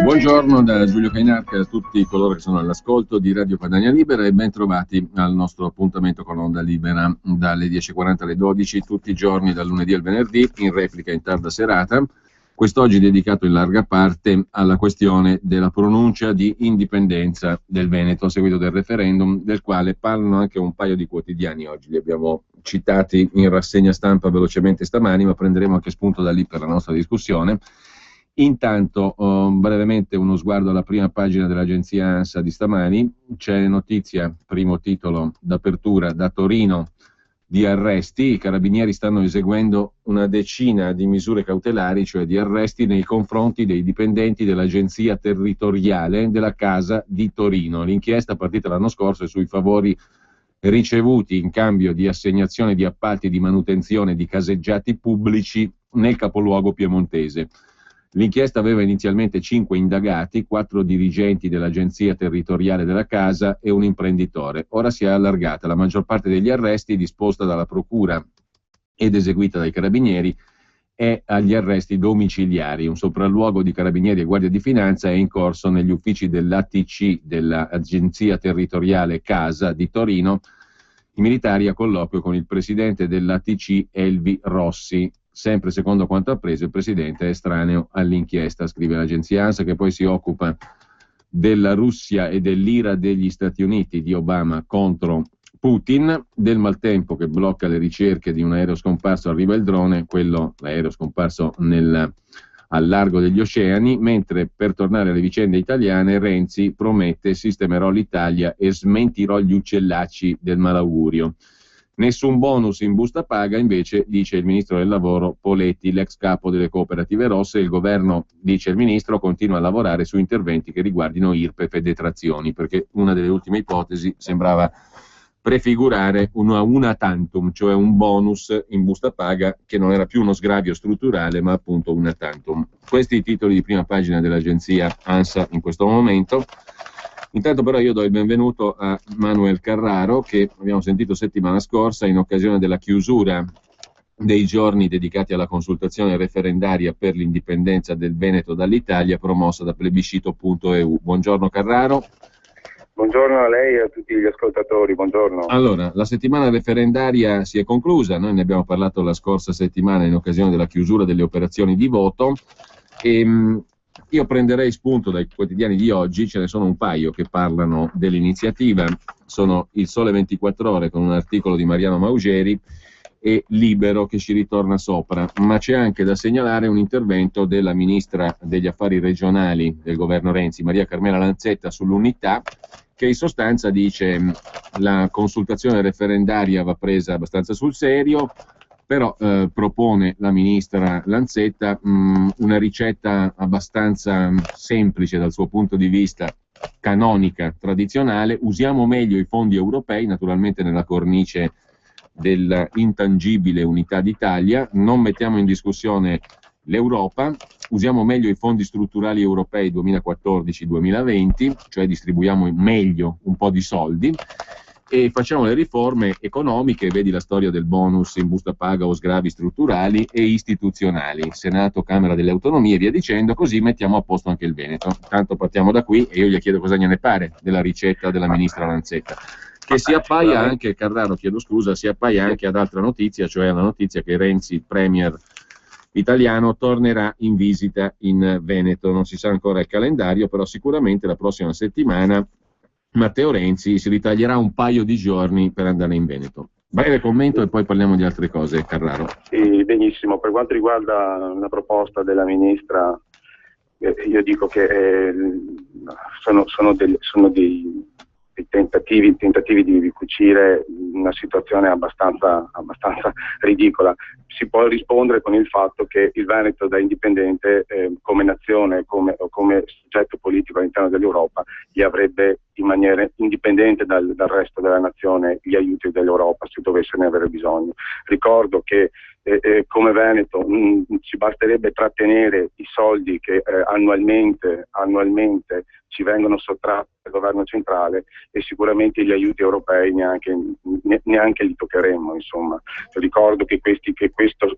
Buongiorno da Giulio Cainarca e a tutti coloro che sono all'ascolto di Radio Padania Libera e ben trovati al nostro appuntamento con Onda Libera dalle 10.40 alle 12 tutti i giorni dal lunedì al venerdì, in replica in tarda serata. Quest'oggi dedicato in larga parte alla questione della pronuncia di indipendenza del Veneto a seguito del referendum, del quale parlano anche un paio di quotidiani oggi. Li abbiamo citati in rassegna stampa velocemente stamani, ma prenderemo anche spunto da lì per la nostra discussione. Intanto, brevemente uno sguardo alla prima pagina dell'agenzia ANSA di stamani. C'è notizia, primo titolo d'apertura, da Torino, di arresti. I carabinieri stanno eseguendo una decina di misure cautelari, cioè di arresti nei confronti dei dipendenti dell'agenzia territoriale della Casa di Torino. L'inchiesta partita l'anno scorso è sui favori ricevuti in cambio di assegnazione di appalti di manutenzione di caseggiati pubblici nel capoluogo piemontese. L'inchiesta aveva inizialmente 5 indagati, 4 dirigenti dell'agenzia territoriale della casa e un imprenditore. Ora si è allargata. La maggior parte degli arresti, disposta dalla procura ed eseguita dai carabinieri, è agli arresti domiciliari. Un sopralluogo di carabinieri e guardia di finanza è in corso negli uffici dell'ATC, dell'agenzia territoriale Casa di Torino. I militari a colloquio con il presidente dell'ATC, Elvi Rossi. Sempre secondo quanto appreso, il presidente è estraneo all'inchiesta, scrive l'agenzia ANSA, che poi si occupa della Russia e dell'ira degli Stati Uniti di Obama contro Putin, del maltempo che blocca le ricerche di un aereo scomparso. Arriva il drone, l'aereo scomparso al largo degli oceani, mentre per tornare alle vicende italiane Renzi promette sistemerò l'Italia e smentirò gli uccellacci del malaugurio. Nessun bonus in busta paga, invece, dice il ministro del lavoro Poletti, l'ex capo delle cooperative rosse. Il governo, dice il ministro, continua a lavorare su interventi che riguardino IRPEF e detrazioni, perché una delle ultime ipotesi sembrava prefigurare una tantum, cioè un bonus in busta paga che non era più uno sgravio strutturale, ma appunto una tantum. Questi i titoli di prima pagina dell'agenzia ANSA in questo momento. Intanto però io do il benvenuto a Manuel Carraro, che abbiamo sentito settimana scorsa in occasione della chiusura dei giorni dedicati alla consultazione referendaria per l'indipendenza del Veneto dall'Italia promossa da plebiscito.eu. Buongiorno Carraro. Buongiorno a lei e a tutti gli ascoltatori, buongiorno. Allora, la settimana referendaria si è conclusa, noi ne abbiamo parlato la scorsa settimana in occasione della chiusura delle operazioni di voto e io prenderei spunto dai quotidiani di oggi, ce ne sono un paio che parlano dell'iniziativa, sono Il Sole 24 Ore con un articolo di Mariano Maugeri e Libero che ci ritorna sopra, ma c'è anche da segnalare un intervento della ministra degli affari regionali del governo Renzi, Maria Carmela Lanzetta, sull'unità, che in sostanza dice la consultazione referendaria va presa abbastanza sul serio, però propone la ministra Lanzetta una ricetta abbastanza semplice dal suo punto di vista, canonica, tradizionale. Usiamo meglio i fondi europei, naturalmente nella cornice dell'intangibile unità d'Italia, non mettiamo in discussione l'Europa, usiamo meglio i fondi strutturali europei 2014-2020, cioè distribuiamo meglio un po' di soldi, e facciamo le riforme economiche, vedi la storia del bonus in busta paga o sgravi strutturali e istituzionali, Senato, Camera delle Autonomie e via dicendo, così mettiamo a posto anche il Veneto. Tanto partiamo da qui e io gli chiedo cosa gliene pare della ricetta della ministra Lanzetta, che si appaia anche, Carraro chiedo scusa, si appaia anche ad altra notizia, cioè la notizia che Renzi, premier italiano, tornerà in visita in Veneto. Non si sa ancora il calendario, però sicuramente la prossima settimana Matteo Renzi si ritaglierà un paio di giorni per andare in Veneto. Breve commento e poi parliamo di altre cose, Carraro. Sì, benissimo. Per quanto riguarda la proposta della ministra, io dico che sono dei tentativi di ricucire una situazione abbastanza ridicola. Si può rispondere con il fatto che il Veneto da indipendente come nazione, come soggetto politico all'interno dell'Europa, gli avrebbe in maniera indipendente dal resto della nazione gli aiuti dell'Europa se dovesse ne avere bisogno. Ricordo che come Veneto ci basterebbe trattenere i soldi che annualmente ci vengono sottratti dal governo centrale, e sicuramente gli aiuti europei neanche li toccheremmo, insomma. Ricordo che questo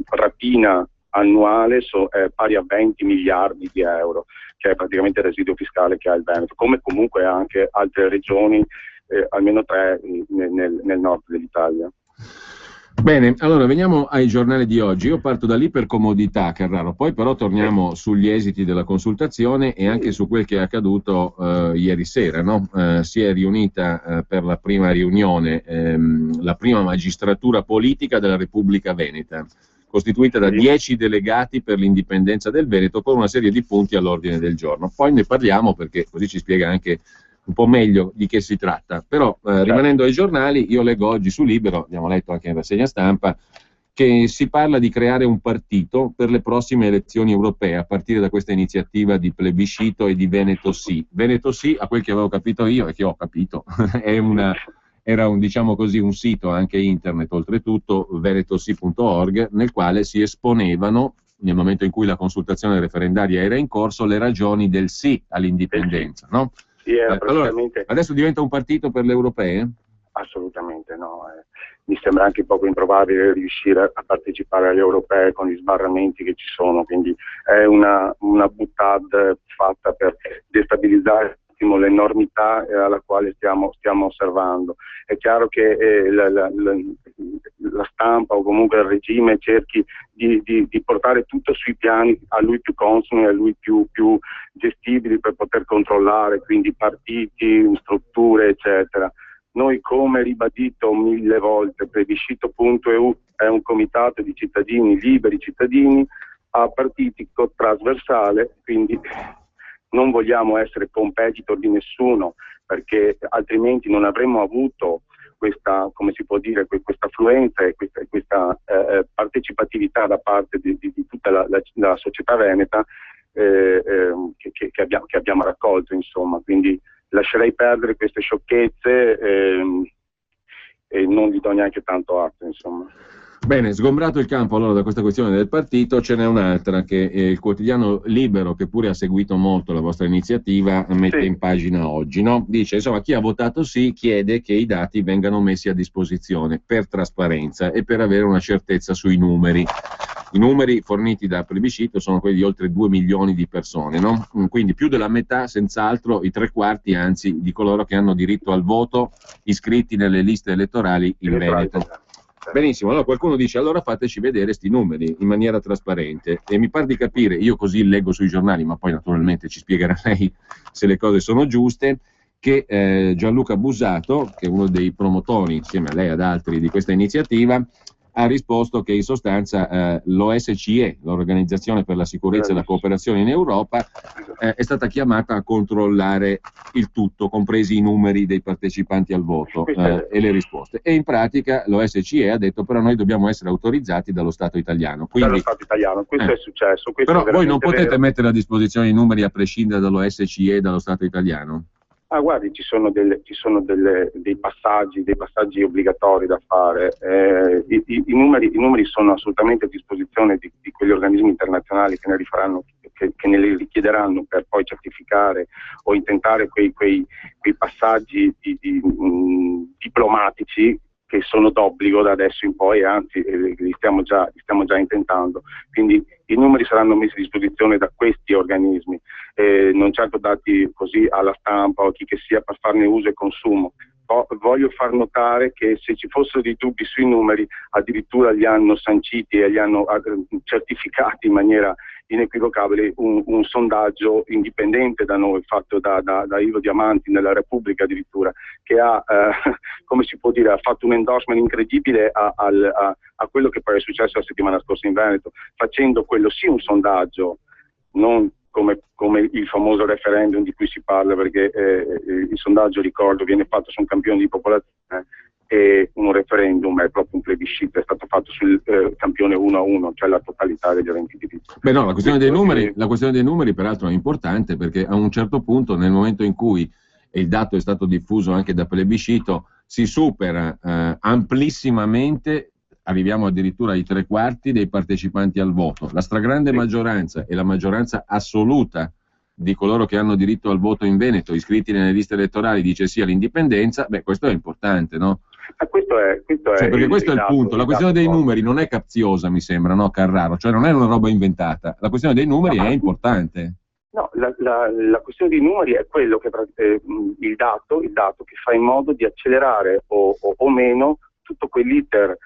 rapina annuale è pari a 20 miliardi di euro, che è praticamente il residuo fiscale che ha il Veneto, come comunque anche altre regioni, almeno 3 nel nord dell'Italia. Bene, allora veniamo ai giornali di oggi. Io parto da lì per comodità, Carraro, poi però torniamo sugli esiti della consultazione e anche su quel che è accaduto ieri sera, no? Si è riunita per la prima riunione la prima magistratura politica della Repubblica Veneta, costituita da 10 delegati per l'indipendenza del Veneto, con una serie di punti all'ordine del giorno. Poi ne parliamo, perché così ci spiega anche un po' meglio di che si tratta. Però rimanendo ai giornali, io leggo oggi su Libero, abbiamo letto anche in rassegna stampa, che si parla di creare un partito per le prossime elezioni europee, a partire da questa iniziativa di plebiscito e di Veneto Sì. Veneto Sì, a quel che avevo capito io e che ho capito, era un, diciamo così, un sito anche internet, oltretutto, venetosì.org, nel quale si esponevano, nel momento in cui la consultazione referendaria era in corso, le ragioni del sì all'indipendenza, no? Sì, praticamente... Allora, adesso diventa un partito per le europee? Assolutamente no. Mi sembra anche poco improbabile riuscire a partecipare alle europee con gli sbarramenti che ci sono, quindi è una buttata fatta per destabilizzare l'enormità alla quale stiamo osservando. È chiaro che la stampa o comunque il regime cerchi di portare tutto sui piani a lui più consoni, a lui più gestibili, per poter controllare, quindi partiti, strutture, eccetera. Noi, come ribadito 1000 volte, plebiscito.eu è un comitato di cittadini, liberi cittadini, apartitico, trasversale, quindi non vogliamo essere competitor di nessuno, perché altrimenti non avremmo avuto questa, come si può dire, questa affluenza e questa partecipatività da parte di tutta la società veneta che abbiamo raccolto, insomma. Quindi lascerei perdere queste sciocchezze e non gli do neanche tanto atto, insomma. Bene, sgombrato il campo allora da questa questione del partito, ce n'è un'altra che il quotidiano Libero, che pure ha seguito molto la vostra iniziativa, mette in pagina oggi, no? Dice, insomma, chi ha votato sì chiede che i dati vengano messi a disposizione per trasparenza e per avere una certezza sui numeri. I numeri forniti da plebiscito sono quelli di oltre 2 milioni di persone, no? Quindi più della metà, senz'altro, i 3/4 anzi di coloro che hanno diritto al voto iscritti nelle liste elettorali in Veneto. Benissimo, allora qualcuno dice, allora fateci vedere sti numeri in maniera trasparente, e mi pare di capire, io così leggo sui giornali, ma poi naturalmente ci spiegherà lei se le cose sono giuste, che Gianluca Busato, che è uno dei promotori, insieme a lei e ad altri, di questa iniziativa, ha risposto che in sostanza l'OSCE, l'Organizzazione per la Sicurezza e la Cooperazione in Europa, è stata chiamata a controllare il tutto, compresi i numeri dei partecipanti al voto e le risposte. E in pratica l'OSCE ha detto, però noi dobbiamo essere autorizzati dallo Stato italiano. Quindi, dallo Stato italiano, questo è successo. Questo però è voi non potete vero. mettere a disposizione i numeri a prescindere dall'OSCE e dallo Stato italiano? Guardi, ci sono dei passaggi obbligatori da fare. I numeri sono assolutamente a disposizione di quegli organismi internazionali che ne li richiederanno per poi certificare o intentare quei passaggi diplomatici che sono d'obbligo da adesso in poi, anzi li stiamo già intentando. Quindi i numeri saranno messi a disposizione da questi organismi, non certo dati così alla stampa o a chi che sia per farne uso e consumo. Voglio far notare che se ci fossero dei dubbi sui numeri, addirittura li hanno sanciti e li hanno certificati in maniera inequivocabile un sondaggio indipendente da noi, fatto da Ivo Diamanti nella Repubblica addirittura, che ha, come si può dire, ha fatto un endorsement incredibile a quello che poi è successo la settimana scorsa in Veneto, facendo quello sì un sondaggio, non come il famoso referendum di cui si parla, perché il sondaggio, ricordo, viene fatto su un campione di popolazione, e un referendum è proprio un plebiscito, è stato fatto sul campione 1-1, cioè la totalità degli aventi diritto. Beh no, la questione dei numeri peraltro è importante, perché a un certo punto, nel momento in cui, e il dato è stato diffuso anche da plebiscito, si supera amplissimamente arriviamo addirittura ai 3/4 dei partecipanti al voto, la stragrande maggioranza e la maggioranza assoluta di coloro che hanno diritto al voto in Veneto, iscritti nelle liste elettorali, dice sì all'indipendenza, beh, questo è importante, no? Perché questo è il punto. La questione dei numeri non è capziosa, mi sembra, no, Carraro? Cioè non è una roba inventata. La questione dei numeri è importante. No, la questione dei numeri è quello che il dato che fa in modo di accelerare o meno tutto quell'iter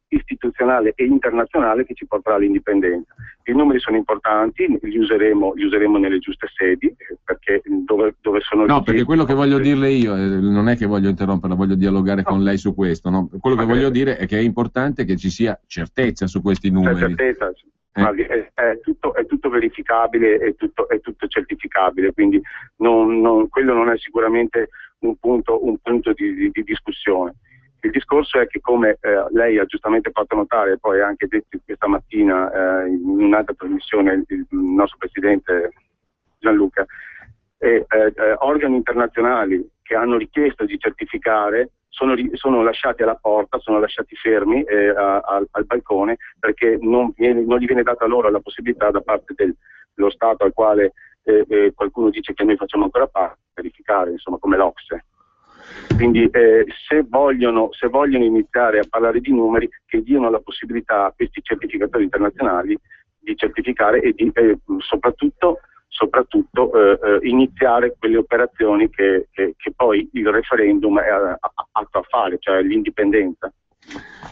istituzionale e internazionale che ci porterà all'indipendenza. I numeri sono importanti, li useremo nelle giuste sedi, perché dove sono... No, perché quello che voglio dirle io, non è che voglio interromperla, voglio dialogare con lei su questo, no? Quello che voglio dire è che è importante che ci sia certezza su questi numeri. Certezza. È tutto verificabile, è tutto certificabile, quindi quello non è sicuramente un punto di discussione. Il discorso è che, come lei ha giustamente fatto notare e poi ha anche detto questa mattina in un'altra trasmissione il nostro presidente Gianluca, organi internazionali che hanno richiesto di certificare sono lasciati alla porta, sono lasciati fermi al balcone, perché non gli viene data loro la possibilità da parte dello Stato al quale qualcuno dice che noi facciamo ancora parte, verificare, insomma, come l'Ocse. Quindi se vogliono iniziare a parlare di numeri, che diano la possibilità a questi certificatori internazionali di certificare e di soprattutto iniziare quelle operazioni che poi il referendum è atto a fare, cioè l'indipendenza.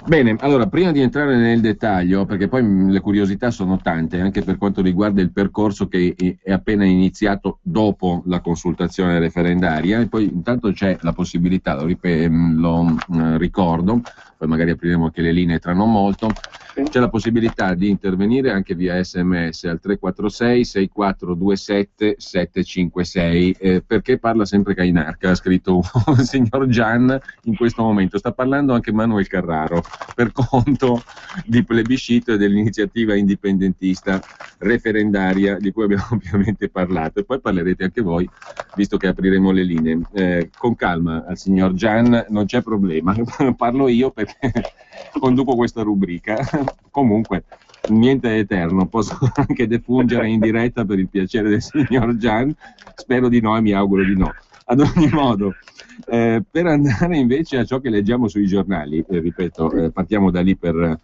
Bene, allora prima di entrare nel dettaglio, perché poi le curiosità sono tante anche per quanto riguarda il percorso che è appena iniziato dopo la consultazione referendaria, e poi intanto c'è la possibilità, lo ricordo, poi magari apriremo anche le linee tra non molto, c'è la possibilità di intervenire anche via SMS al 346 6427 756, perché parla sempre Cainarca, ha scritto il signor Gian in questo momento, sta parlando anche Manuel Carraro per conto di plebiscito e dell'iniziativa indipendentista referendaria di cui abbiamo ovviamente parlato, e poi parlerete anche voi visto che apriremo le linee. Con calma al signor Gian, non c'è problema, parlo io perché conduco questa rubrica. Comunque niente è eterno, posso anche defungere in diretta per il piacere del signor Gian, spero di no e mi auguro di no. Ad ogni modo, per andare invece a ciò che leggiamo sui giornali, ripeto, partiamo da lì per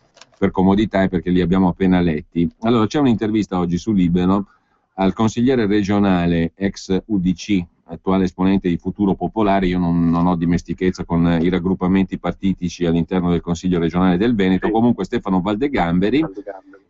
comodità e perché li abbiamo appena letti. Allora, c'è un'intervista oggi su Libero al consigliere regionale ex UDC, attuale esponente di Futuro Popolare. Io non ho dimestichezza con i raggruppamenti partitici all'interno del Consiglio regionale del Veneto, comunque Stefano Valdegamberi,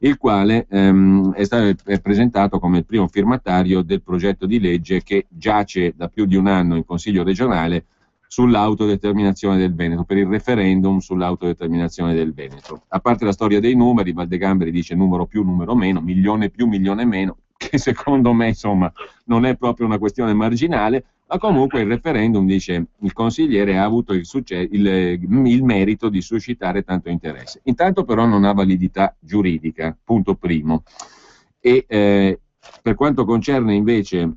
il quale è stato presentato come il primo firmatario del progetto di legge che giace da più di un anno in Consiglio regionale sull'autodeterminazione del Veneto, per il referendum sull'autodeterminazione del Veneto. A parte la storia dei numeri, Valdegamberi dice numero più, numero meno, milione più, milione meno, che secondo me insomma non è proprio una questione marginale, ma comunque il referendum, dice il consigliere, ha avuto il merito di suscitare tanto interesse. Intanto però non ha validità giuridica, punto primo. E per quanto concerne invece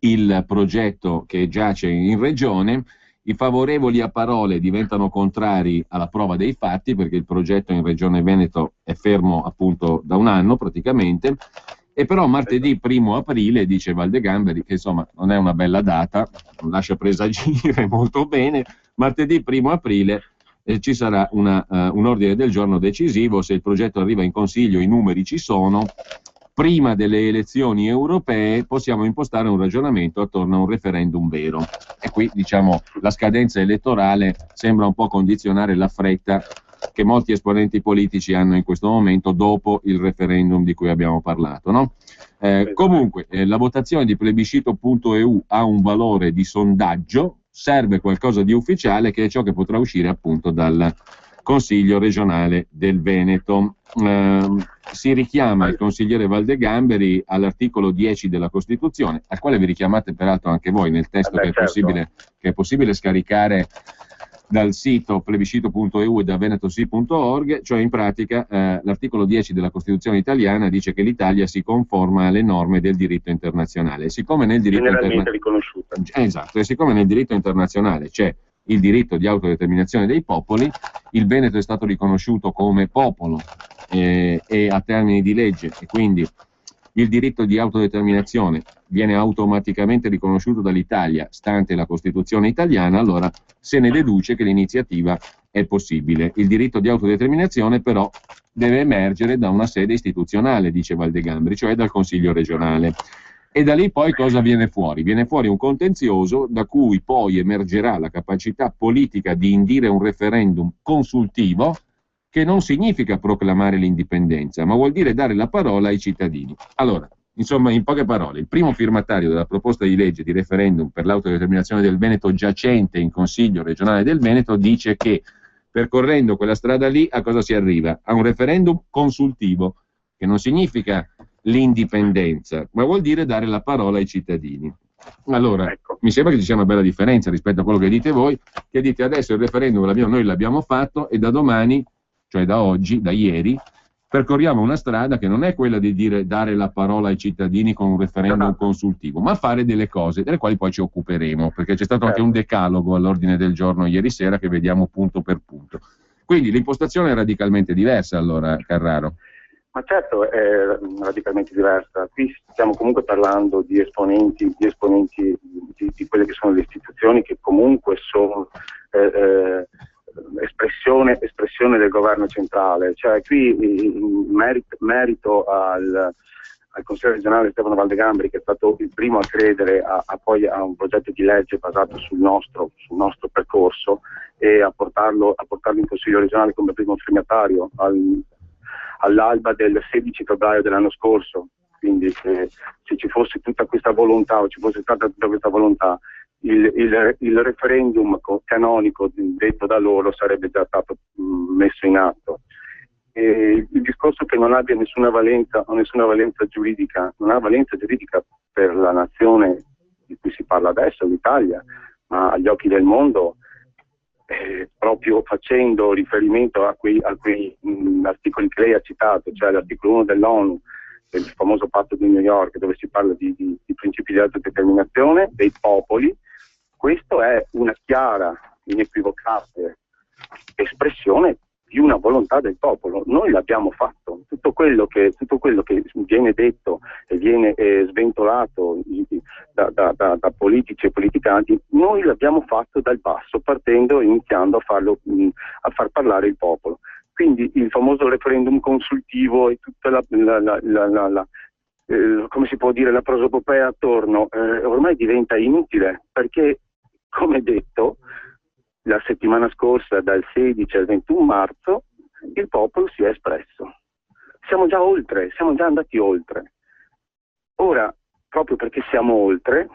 il progetto che giace in regione, i favorevoli a parole diventano contrari alla prova dei fatti, perché il progetto in Regione Veneto è fermo appunto da un anno praticamente, e però martedì 1° aprile, dice Valdegamberi, che insomma non è una bella data, non lascia presagire molto bene, martedì 1° aprile ci sarà un ordine del giorno decisivo. Se il progetto arriva in Consiglio, i numeri ci sono, prima delle elezioni europee possiamo impostare un ragionamento attorno a un referendum vero. E qui, diciamo, la scadenza elettorale sembra un po' condizionare la fretta che molti esponenti politici hanno in questo momento dopo il referendum di cui abbiamo parlato, no? Comunque, la votazione di plebiscito.eu ha un valore di sondaggio, serve qualcosa di ufficiale, che è ciò che potrà uscire appunto dal Consiglio regionale del Veneto. Si richiama il consigliere Valdegamberi all'articolo 10 della Costituzione, al quale vi richiamate peraltro anche voi nel testo che è possibile scaricare dal sito plebiscito.eu e da venetosi.org, cioè in pratica l'articolo 10 della Costituzione italiana dice che l'Italia si conforma alle norme del diritto internazionale. Siccome nel diritto generalmente riconosciuta. Esatto, e siccome nel diritto internazionale c'è il diritto di autodeterminazione dei popoli. Il Veneto è stato riconosciuto come popolo e a termini di legge, e quindi il diritto di autodeterminazione viene automaticamente riconosciuto dall'Italia, stante la Costituzione italiana. Allora se ne deduce che l'iniziativa è possibile. Il diritto di autodeterminazione però deve emergere da una sede istituzionale, dice Valdegambri, cioè dal Consiglio regionale. E da lì poi cosa viene fuori? Viene fuori un contenzioso da cui poi emergerà la capacità politica di indire un referendum consultivo, che non significa proclamare l'indipendenza, ma vuol dire dare la parola ai cittadini. Allora, insomma, in poche parole, il primo firmatario della proposta di legge di referendum per l'autodeterminazione del Veneto, giacente in Consiglio regionale del Veneto, dice che percorrendo quella strada lì a cosa si arriva? A un referendum consultivo, che non significa l'indipendenza, ma vuol dire dare la parola ai cittadini. Allora, mi sembra che ci sia una bella differenza rispetto a quello che dite voi, che dite adesso il referendum noi l'abbiamo fatto e da domani, cioè da oggi, da ieri, percorriamo una strada che non è quella di dare la parola ai cittadini con un referendum consultivo, ma fare delle cose delle quali poi ci occuperemo, perché c'è stato anche un decalogo all'ordine del giorno ieri sera che vediamo punto per punto. Quindi l'impostazione è radicalmente diversa, allora, Carraro. Ma certo è radicalmente diversa. Qui stiamo comunque parlando di esponenti di quelle che sono le istituzioni, che comunque sono espressione del governo centrale. Cioè qui merito al Consiglio regionale Stefano Valdegambri, che è stato il primo a credere poi a un progetto di legge basato sul nostro percorso e a portarlo in Consiglio regionale come primo firmatario all'alba del 16 febbraio dell'anno scorso. Quindi se ci fosse tutta questa volontà, o ci fosse stata tutta questa volontà, il referendum canonico detto da loro sarebbe già stato messo in atto. E il discorso che non abbia nessuna valenza giuridica, non ha valenza giuridica per la nazione di cui si parla adesso, l'Italia, ma agli occhi del mondo, proprio facendo riferimento a quei articoli che lei ha citato, cioè l'articolo 1 dell'ONU, del famoso patto di New York, dove si parla di principi di autodeterminazione dei popoli. Questo è una chiara, inequivocabile espressione di una volontà del popolo. Noi l'abbiamo fatto. Tutto quello che viene detto e viene sventolato da politici e politicanti, noi l'abbiamo fatto dal basso, partendo e iniziando a far parlare il popolo. Quindi il famoso referendum consultivo e tutta come si può dire, la prosopopea attorno ormai diventa inutile, perché, come detto, la settimana scorsa, dal 16 al 21 marzo, il popolo si è espresso. Siamo già andati oltre. Ora, proprio perché siamo oltre,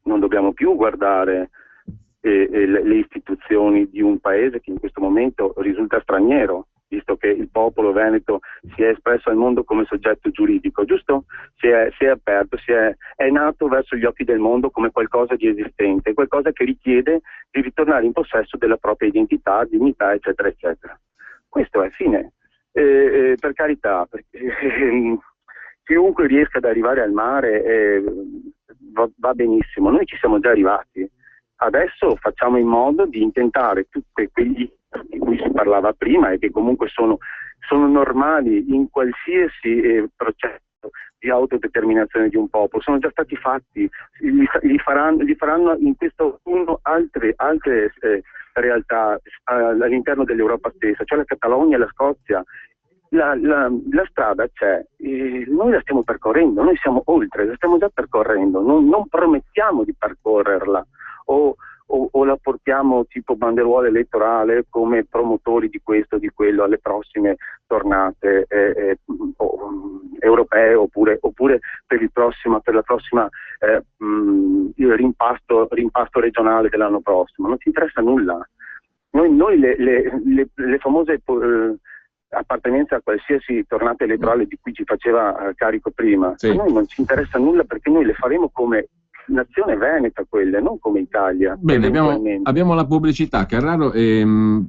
non dobbiamo più guardare le istituzioni di un paese che in questo momento risulta straniero, visto che il popolo veneto si è espresso al mondo come soggetto giuridico, giusto? Si è aperto, è nato verso gli occhi del mondo come qualcosa di esistente, qualcosa che richiede di ritornare in possesso della propria identità, dignità, eccetera, eccetera. Questo è fine. Per carità, chiunque riesca ad arrivare al mare va benissimo, noi ci siamo già arrivati. Adesso facciamo in modo di intentare tutti quegli di cui si parlava prima e che comunque sono normali in qualsiasi processo di autodeterminazione di un popolo, sono già stati fatti, li faranno in questo autunno altre realtà all'interno dell'Europa stessa, cioè la Catalogna e la Scozia. La strada c'è, noi la stiamo percorrendo, noi siamo oltre, la stiamo già percorrendo, non promettiamo di percorrerla o la portiamo tipo banderuola elettorale come promotori di questo o di quello alle prossime tornate europee oppure per la prossima il rimpasto regionale dell'anno prossimo. Non ci interessa nulla. Noi le famose appartenenza a qualsiasi tornata elettorale di cui ci faceva carico prima, sì. A noi non ci interessa nulla, perché noi le faremo come nazione veneta quelle, non come Italia. Bene, abbiamo la pubblicità, Carraro, e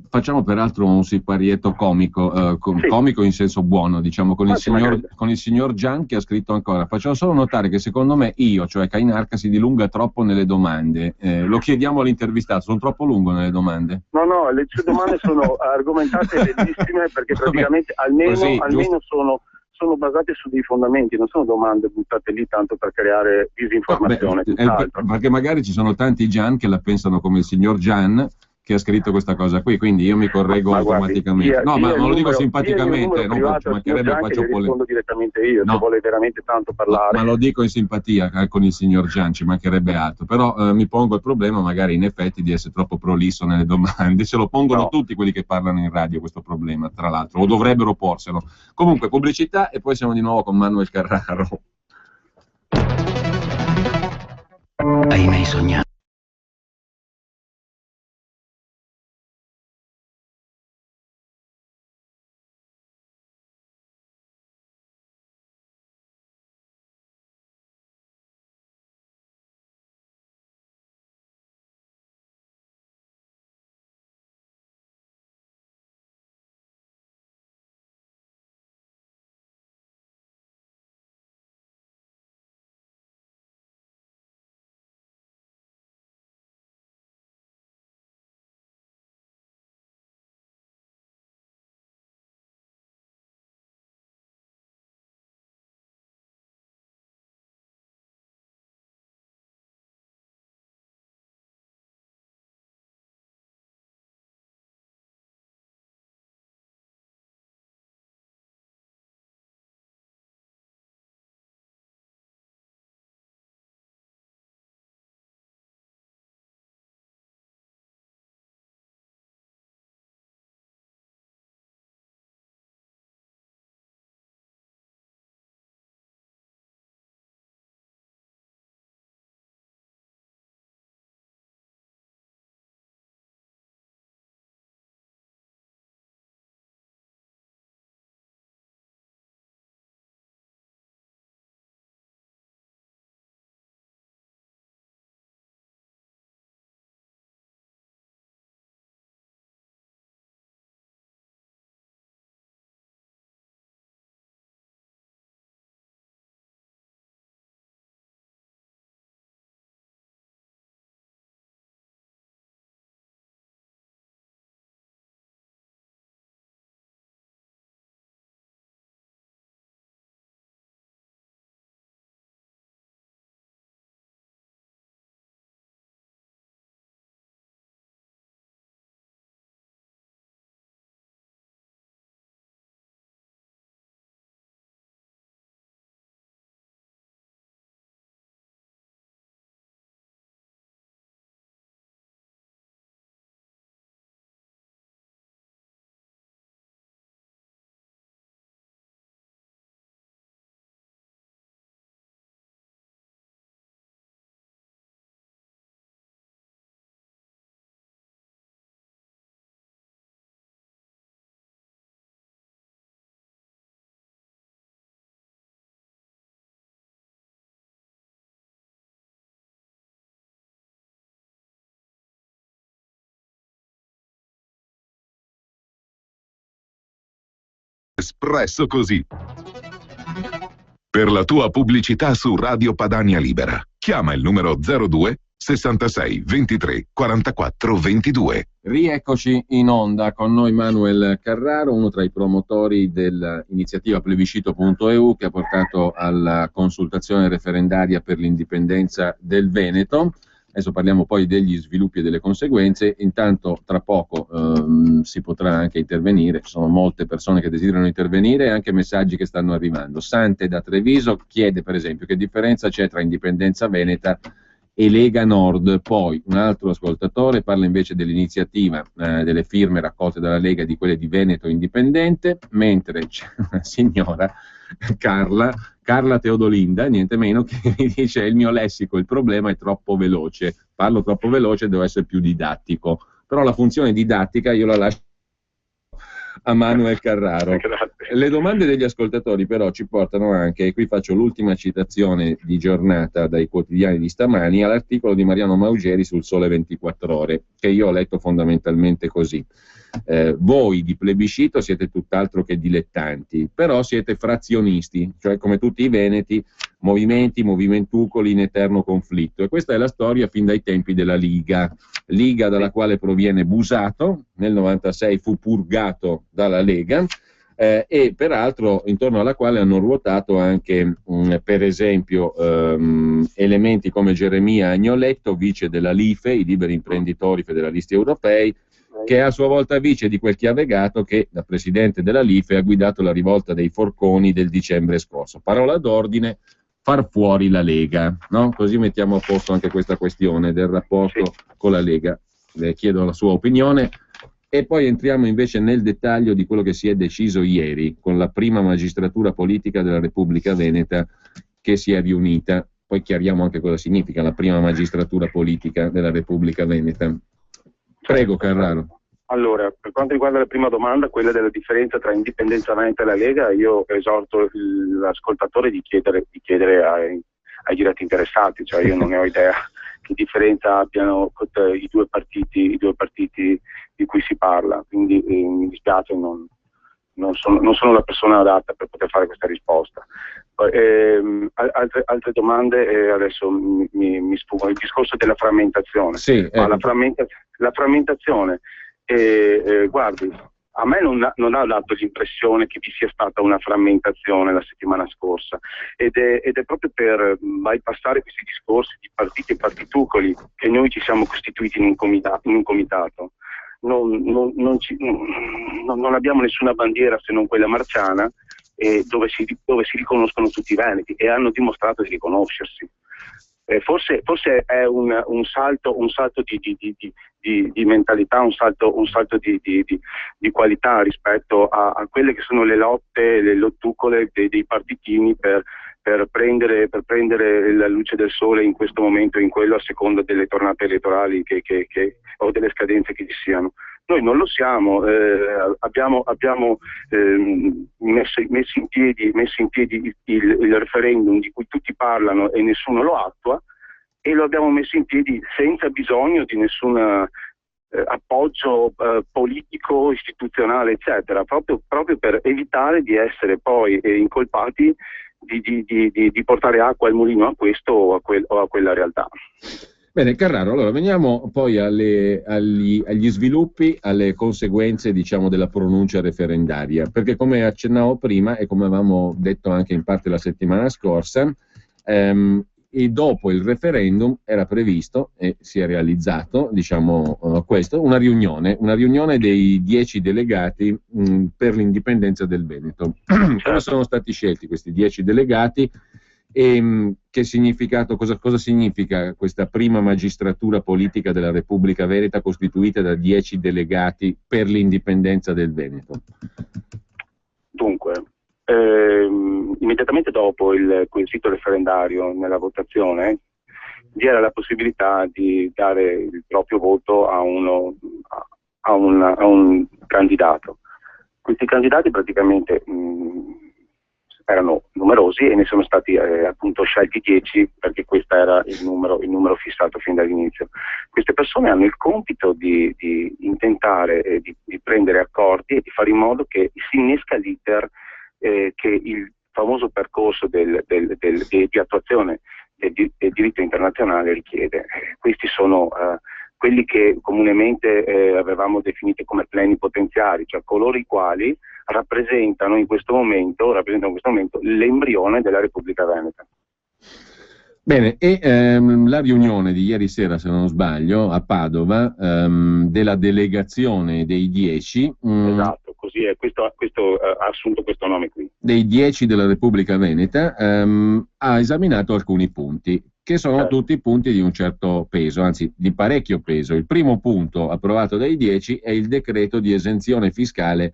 facciamo peraltro un siparietto comico, Sì. comico in senso buono, diciamo, con il signor Gian, che ha scritto ancora: facciamo solo notare che secondo me io, cioè Cainarca, si dilunga troppo nelle domande. Lo chiediamo all'intervistato, sono troppo lungo nelle domande? No, le sue domande sono argomentate bellissime, perché praticamente almeno sono basate su dei fondamenti, non sono domande buttate lì tanto per creare disinformazione. Perché magari ci sono tanti Gian che la pensano come il signor Gian, che ha scritto questa cosa qui, quindi io mi correggo automaticamente. Ma lo dico simpaticamente, non ci mancherebbe, faccio rispondo direttamente io, se vuole veramente tanto parlare. Ma lo dico in simpatia con il signor Gian, ci mancherebbe altro, però mi pongo il problema magari in effetti di essere troppo prolisso nelle domande. Se lo pongono tutti quelli che parlano in radio questo problema, tra l'altro, o dovrebbero porselo. Comunque, pubblicità e poi siamo di nuovo con Manuel Carraro. Hai mai sognato? Espresso così. Per la tua pubblicità su Radio Padania Libera, chiama il numero 02 66 23 44 22. Rieccoci in onda, con noi Manuel Carraro, uno tra i promotori dell'iniziativa plebiscito.eu, che ha portato alla consultazione referendaria per l'indipendenza del Veneto. Adesso parliamo poi degli sviluppi e delle conseguenze. Intanto tra poco si potrà anche intervenire, ci sono molte persone che desiderano intervenire e anche messaggi che stanno arrivando. Sante da Treviso chiede per esempio che differenza c'è tra indipendenza veneta e Lega Nord. Poi un altro ascoltatore parla invece dell'iniziativa delle firme raccolte dalla Lega e di quelle di Veneto Indipendente, mentre c'è una signora, Carla Teodolinda, niente meno, che mi dice: il mio lessico, il problema è troppo veloce, parlo troppo veloce, devo essere più didattico. Però la funzione didattica io la lascio a Manuel Carraro. Le domande degli ascoltatori però ci portano anche, e qui faccio l'ultima citazione di giornata dai quotidiani di stamani, all'articolo di Mariano Maugeri sul Sole 24 Ore, che io ho letto fondamentalmente così. Voi di plebiscito siete tutt'altro che dilettanti, però siete frazionisti, cioè come tutti i veneti, movimentucoli in eterno conflitto, e questa è la storia fin dai tempi della Liga dalla quale proviene Busato, nel 96 fu purgato dalla Lega, e peraltro intorno alla quale hanno ruotato anche per esempio elementi come Geremia Agnoletto, vice della LIFE, i liberi imprenditori federalisti europei, che è a sua volta vice di quel chiavegato che, da presidente della LIFE, ha guidato la rivolta dei forconi del dicembre scorso. Parola d'ordine: far fuori la Lega, no? Così mettiamo a posto anche questa questione del rapporto con la Lega. Le chiedo la sua opinione e poi entriamo invece nel dettaglio di quello che si è deciso ieri con la prima magistratura politica della Repubblica Veneta che si è riunita. Poi chiariamo anche cosa significa la prima magistratura politica della Repubblica Veneta. Prego, Carraro. Allora, per quanto riguarda la prima domanda, quella della differenza tra indipendenza veneta e la Lega, io esorto l'ascoltatore di chiedere ai diretti interessati, cioè io non ne ho idea che differenza abbiano i due partiti di cui si parla, quindi mi dispiace, non sono la persona adatta per poter fare questa risposta. Altre domande, adesso mi sfuggono. Il discorso della frammentazione. Sì, la frammentazione, guardi, a me non ha dato l'impressione che vi sia stata una frammentazione la settimana scorsa, ed è proprio per bypassare questi discorsi di partiti e partitucoli che noi ci siamo costituiti in un comitato. Non abbiamo nessuna bandiera se non quella marciana, dove si riconoscono tutti i veneti, e hanno dimostrato di riconoscersi. Forse è un salto di mentalità, un salto di qualità rispetto a quelle che sono le lottucole dei partitini per prendere la luce del sole in questo momento e in quello, a seconda delle tornate elettorali o delle scadenze che ci siano. Noi non lo siamo, abbiamo messo in piedi il referendum di cui tutti parlano e nessuno lo attua, e lo abbiamo messo in piedi senza bisogno di nessun appoggio politico, istituzionale, eccetera, proprio per evitare di essere poi incolpati di portare acqua al mulino a questo o a quella realtà. Bene, Carraro, allora veniamo poi agli sviluppi, alle conseguenze, diciamo, della pronuncia referendaria, perché come accennavo prima e come avevamo detto anche in parte la settimana scorsa, e dopo il referendum era previsto e si è realizzato, diciamo, questo, una riunione dei 10 delegati per l'indipendenza del Veneto. Come sono stati scelti questi 10 delegati? E che significato, cosa significa questa prima magistratura politica della Repubblica Veneta costituita da 10 delegati per l'indipendenza del Veneto? Dunque, immediatamente dopo il quesito referendario, nella votazione, vi era la possibilità di dare il proprio voto a un candidato. Questi candidati praticamente erano numerosi e ne sono stati appunto scelti 10, perché questo era il numero fissato fin dall'inizio. Queste persone hanno il compito di intentare di prendere accordi e di fare in modo che si innesca l'iter che il famoso percorso di attuazione del diritto internazionale richiede. Questi sono quelli che comunemente avevamo definito come plenipotenziari, cioè coloro i quali rappresentano in questo momento l'embrione della Repubblica Veneta. Bene, e la riunione di ieri sera, se non sbaglio, a Padova, della delegazione dei 10... esatto, così è, questo ha assunto questo nome qui. Dei 10 della Repubblica Veneta, ha esaminato alcuni punti, che sono tutti punti di un certo peso, anzi di parecchio peso. Il primo punto approvato dai 10 è il decreto di esenzione fiscale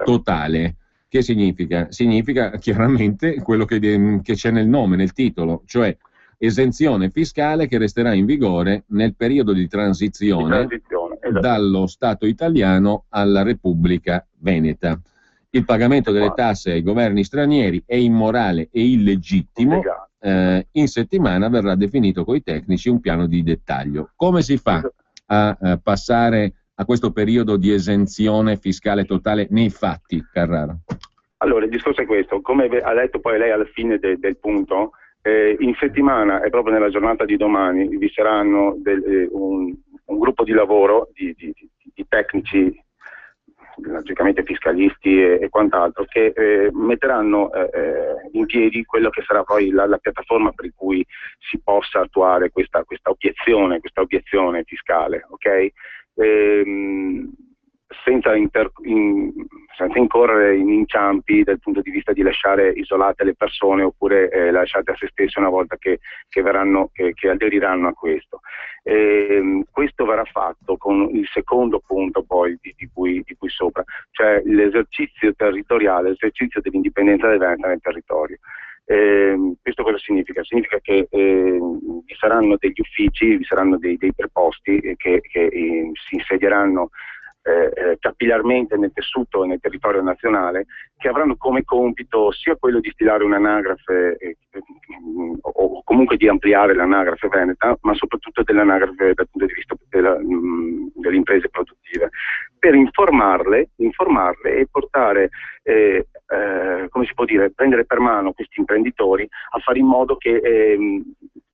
totale. Che significa? Significa chiaramente quello che c'è nel nome, nel titolo, cioè esenzione fiscale che resterà in vigore nel periodo di transizione, esatto, dallo Stato italiano alla Repubblica Veneta. Il pagamento delle tasse ai governi stranieri è immorale e illegittimo. In settimana verrà definito coi tecnici un piano di dettaglio. Come si fa a passare a questo periodo di esenzione fiscale totale nei fatti, Carrara? Allora, il discorso è questo. Come ha detto poi lei alla fine del punto, in settimana e proprio nella giornata di domani vi saranno un gruppo di lavoro di tecnici, logicamente fiscalisti e quant'altro, che metteranno in piedi quello che sarà poi la piattaforma per cui si possa attuare questa obiezione fiscale, ok? Senza incorrere in inciampi dal punto di vista di lasciare isolate le persone oppure lasciate a se stesse una volta che aderiranno a questo. Questo verrà fatto con il secondo punto poi di cui sopra, cioè l'esercizio territoriale, l'esercizio dell'indipendenza del Veneto nel territorio. Questo cosa significa? Significa che vi saranno degli uffici, vi saranno dei preposti che si insedieranno capillarmente nel tessuto e nel territorio nazionale, che avranno come compito sia quello di stilare un'anagrafe o comunque di ampliare l'anagrafe veneta, ma soprattutto dell'anagrafe dal punto di vista delle imprese produttive, per informarle e portare, come si può dire, prendere per mano questi imprenditori a fare in modo che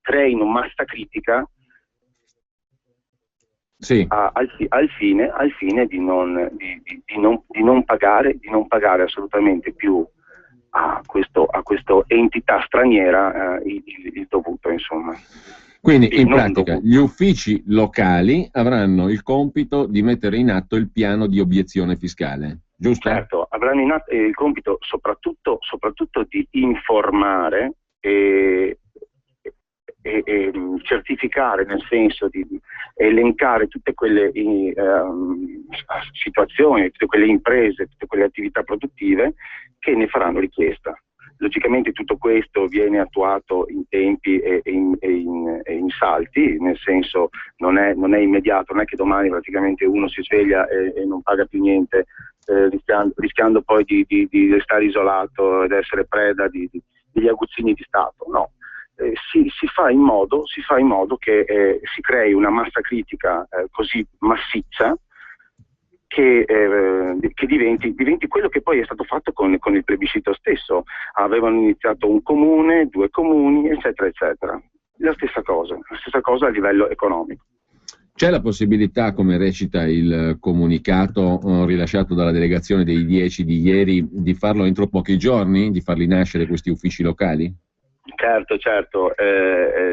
creino massa critica. Sì. Al fine di non pagare assolutamente più a questa entità straniera il dovuto, insomma. Quindi in pratica gli uffici locali avranno il compito di mettere in atto il piano di obiezione fiscale, giusto? Certo, avranno in atto il compito soprattutto di informare e certificare, nel senso di elencare tutte quelle situazioni, tutte quelle imprese, tutte quelle attività produttive che ne faranno richiesta. Logicamente tutto questo viene attuato in tempi e in salti, nel senso non è immediato, non è che domani praticamente uno si sveglia e non paga più niente, rischiando poi di restare isolato ed essere preda degli aguzzini di Stato, no. Si fa in modo che si crei una massa critica così massiccia che diventi quello che poi è stato fatto con il plebiscito stesso. Avevano iniziato un comune, 2 comuni, eccetera, eccetera. La stessa cosa a livello economico. C'è la possibilità, come recita il comunicato rilasciato dalla delegazione dei 10 di ieri, di farlo entro pochi giorni, di farli nascere questi uffici locali? Certo,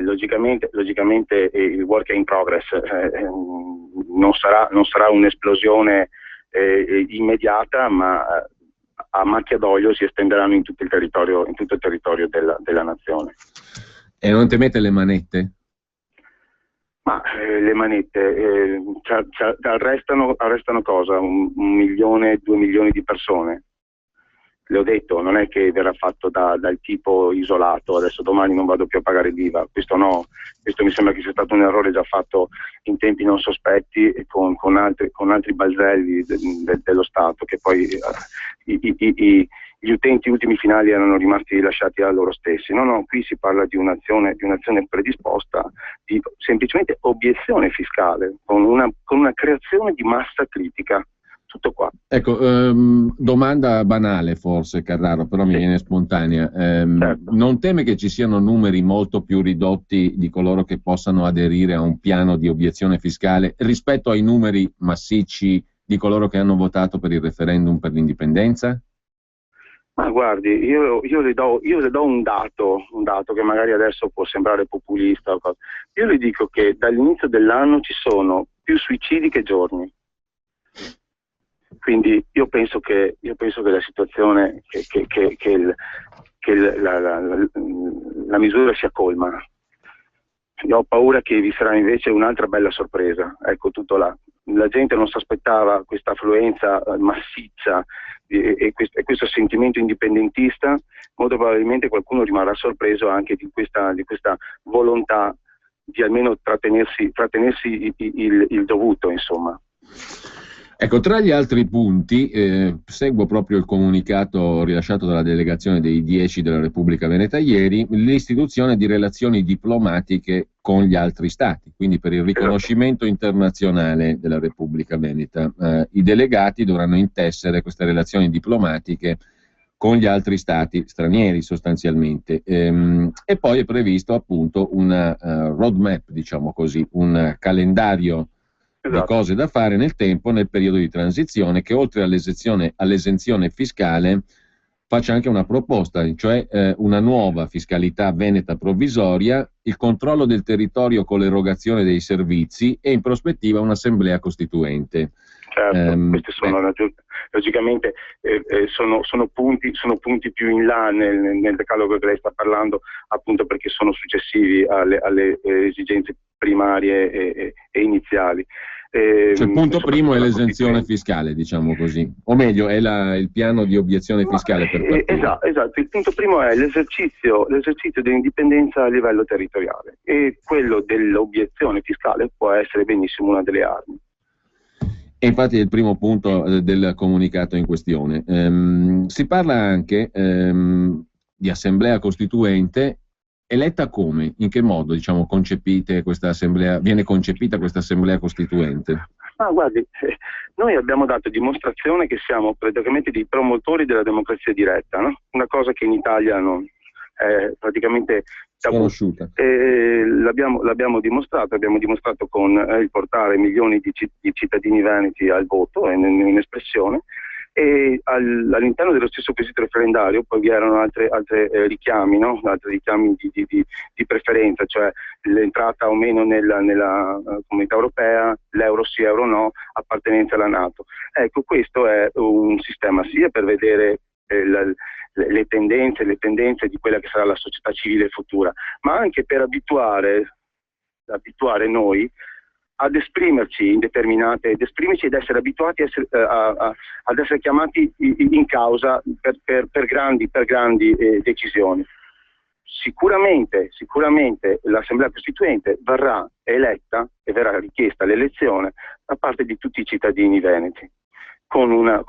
logicamente il work in progress non sarà un'esplosione immediata, ma a macchia d'olio si estenderanno in tutto il territorio della nazione. E non temete le manette? Ma le manette arrestano cosa? 1 milione, 2 milioni di persone. Le ho detto, non è che verrà fatto dal tipo isolato, adesso domani non vado più a pagare l'IVA, questo no, questo mi sembra che sia stato un errore già fatto in tempi non sospetti e con altri balzelli dello Stato, che poi gli utenti ultimi finali erano rimasti lasciati a loro stessi. No, qui si parla di un'azione predisposta, di semplicemente obiezione fiscale, con una creazione di massa critica. Tutto qua. Ecco, domanda banale forse, Carraro, però mi viene spontanea. Certo. Non teme che ci siano numeri molto più ridotti di coloro che possano aderire a un piano di obiezione fiscale rispetto ai numeri massicci di coloro che hanno votato per il referendum per l'indipendenza? Ma guardi, io le do un dato che magari adesso può sembrare populista o cosa. Io le dico che dall'inizio dell'anno ci sono più suicidi che giorni. Quindi io penso che la situazione, che la misura sia colma. Io ho paura che vi sarà invece un'altra bella sorpresa. Ecco, tutto là. La gente non si aspettava questa affluenza massiccia e questo sentimento indipendentista. Molto probabilmente qualcuno rimarrà sorpreso anche di questa volontà di almeno trattenersi il dovuto, insomma. Ecco, tra gli altri punti, seguo proprio il comunicato rilasciato dalla delegazione dei 10 della Repubblica Veneta ieri, l'istituzione di relazioni diplomatiche con gli altri stati, quindi per il riconoscimento internazionale della Repubblica Veneta. I delegati dovranno intessere queste relazioni diplomatiche con gli altri stati stranieri sostanzialmente. E poi è previsto appunto una roadmap, diciamo così, un calendario di cose da fare nel tempo, nel periodo di transizione, che oltre all'esenzione fiscale faccia anche una proposta, cioè una nuova fiscalità veneta provvisoria, il controllo del territorio con l'erogazione dei servizi e in prospettiva un'assemblea costituente. Certo, questi sono logicamente sono punti più in là nel decalogo che lei sta parlando, appunto perché sono successivi alle esigenze primarie e iniziali. Cioè, il punto primo è l'esenzione fiscale, diciamo così, o meglio è il piano di obiezione fiscale per partire. Esatto, il punto primo è l'esercizio dell'indipendenza a livello territoriale, e quello dell'obiezione fiscale può essere benissimo una delle armi. E infatti è il primo punto del comunicato in questione. Si parla anche di assemblea costituente, eletta come? In che modo, diciamo, viene concepita questa assemblea costituente? Guardi, noi abbiamo dato dimostrazione che siamo praticamente dei promotori della democrazia diretta, no? Una cosa che in Italia non è praticamente sconosciuta. L'abbiamo dimostrato con il portare milioni di cittadini veneti al voto in espressione, e all'interno dello stesso quesito referendario poi vi erano altri richiami, no? Altri richiami di preferenza, cioè l'entrata o meno nella comunità europea, l'euro sì, euro no, appartenenza alla NATO. Ecco, questo è un sistema sia per vedere le tendenze di quella che sarà la società civile futura, ma anche per abituare noi ad esprimerci in determinate, ed essere abituati ad essere chiamati in causa per grandi decisioni. Sicuramente l'Assemblea Costituente verrà eletta e verrà richiesta l'elezione da parte di tutti i cittadini veneti, con una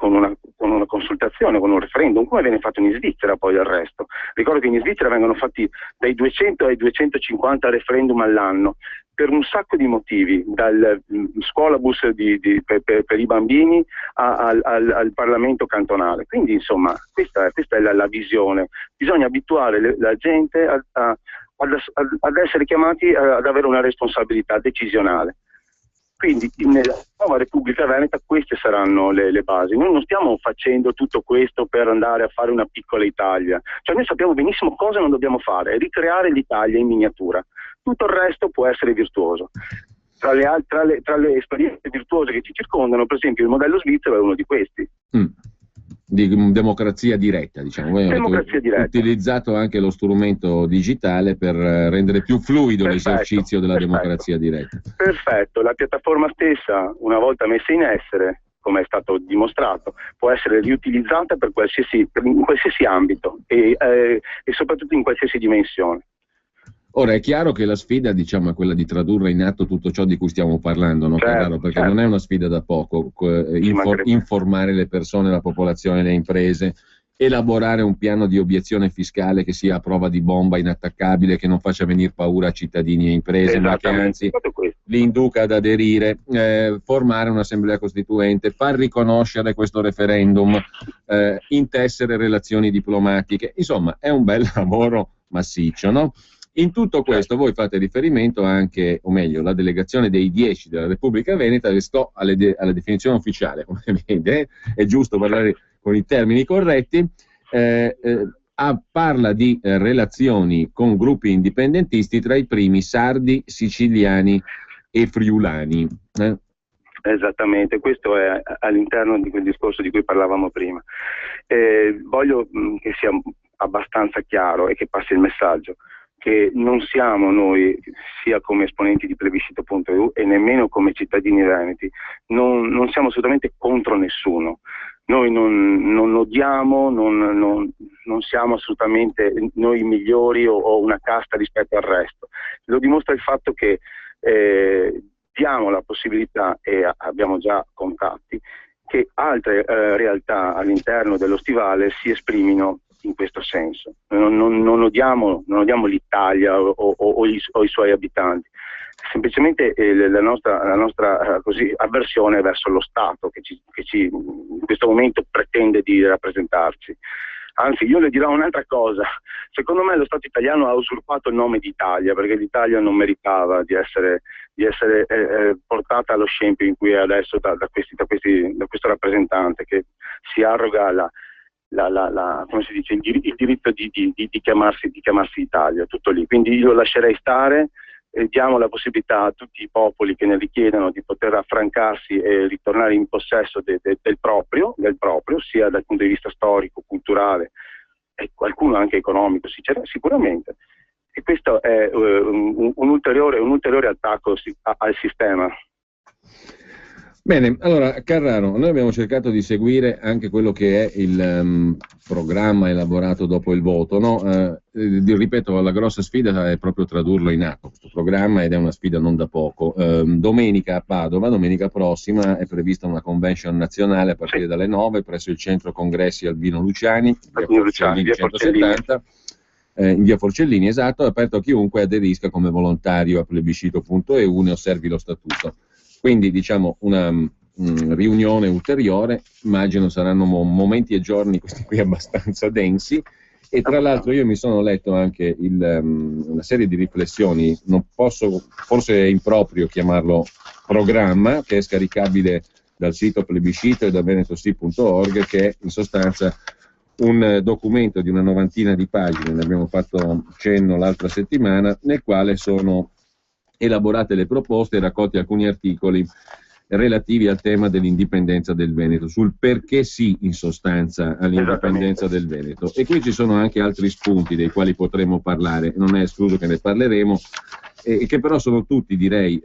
consultazione, con un referendum, come viene fatto in Svizzera poi del resto. Ricordo che in Svizzera vengono fatti dai 200 ai 250 referendum all'anno, per un sacco di motivi, dal scuolabus per i bambini al Parlamento cantonale. Quindi insomma questa è la visione. Bisogna abituare la gente ad essere chiamati ad avere una responsabilità decisionale. Quindi nella nuova Repubblica Veneta queste saranno le basi. Noi non stiamo facendo tutto questo per andare a fare una piccola Italia, cioè noi sappiamo benissimo cosa non dobbiamo fare, ricreare l'Italia in miniatura. Tutto il resto può essere virtuoso. Tra le esperienze virtuose che ci circondano, per esempio il modello svizzero è uno di questi. Di democrazia diretta, diciamo. Voi avete utilizzato anche lo strumento digitale per rendere più fluido l'esercizio della democrazia diretta. Perfetto, la piattaforma stessa, una volta messa in essere, come è stato dimostrato, può essere riutilizzata in qualsiasi ambito e soprattutto in qualsiasi dimensione. Ora è chiaro che la sfida, diciamo, è quella di tradurre in atto tutto ciò di cui stiamo parlando, no? Certo, perché non è una sfida da poco, informare le persone, la popolazione, le imprese, elaborare un piano di obiezione fiscale che sia a prova di bomba, inattaccabile, che non faccia venire paura a cittadini e imprese, ma che anzi li induca ad aderire, formare un'assemblea costituente, far riconoscere questo referendum, intessere relazioni diplomatiche. Insomma, è un bel lavoro massiccio, no? In tutto questo voi fate riferimento anche, o meglio, la delegazione dei 10 della Repubblica Veneta, restò alla definizione ufficiale, come vede, è giusto parlare con i termini corretti, parla di relazioni con gruppi indipendentisti, tra i primi sardi, siciliani e friulani. Esattamente, questo è all'interno di quel discorso di cui parlavamo prima. Voglio che sia abbastanza chiaro e che passi il messaggio che non siamo noi, sia come esponenti di plebiscito.eu e nemmeno come cittadini veneti, non siamo assolutamente contro nessuno. Noi non odiamo, non siamo assolutamente noi migliori o una casta rispetto al resto. Lo dimostra il fatto che diamo la possibilità, e abbiamo già contatti, che altre realtà all'interno dello stivale si esprimino in questo senso. Non odiamo l'Italia o i suoi abitanti, semplicemente la nostra così, avversione verso lo Stato che in questo momento pretende di rappresentarci. Anzi, io le dirò un'altra cosa: secondo me lo Stato italiano ha usurpato il nome di Italia, perché l'Italia non meritava di essere portata allo scempio in cui è adesso da questo rappresentante che si arroga come si dice, il diritto di chiamarsi Italia, tutto lì. Quindi io lo lascerei stare e diamo la possibilità a tutti i popoli che ne richiedano di poter affrancarsi e ritornare in possesso del proprio, sia dal punto di vista storico, culturale e qualcuno anche economico, sicuramente. E questo è un ulteriore attacco al sistema. Bene, allora Carraro, noi abbiamo cercato di seguire anche quello che è il programma elaborato dopo il voto, no? Ripeto, la grossa sfida è proprio tradurlo in atto, questo programma, ed è una sfida non da poco. Domenica a Padova, domenica prossima, è prevista una convention nazionale a partire dalle 9 presso il centro congressi Albino Luciani, via Forcellini 170, in via Forcellini, esatto, è aperto a chiunque aderisca come volontario a plebiscito.eu, ne osservi lo statuto. Quindi diciamo una riunione ulteriore, immagino saranno momenti e giorni questi qui abbastanza densi, e tra l'altro io mi sono letto anche una serie di riflessioni, non posso, forse è improprio chiamarlo programma, che è scaricabile dal sito plebiscito e da venetosi.org, che è in sostanza un documento di una 90ina di pagine, ne abbiamo fatto cenno l'altra settimana, nel quale sono elaborate le proposte e raccolti alcuni articoli relativi al tema dell'indipendenza del Veneto, sul perché sì, in sostanza, all'indipendenza del Veneto. E qui ci sono anche altri spunti dei quali potremo parlare, non è escluso che ne parleremo, che però sono tutti, direi,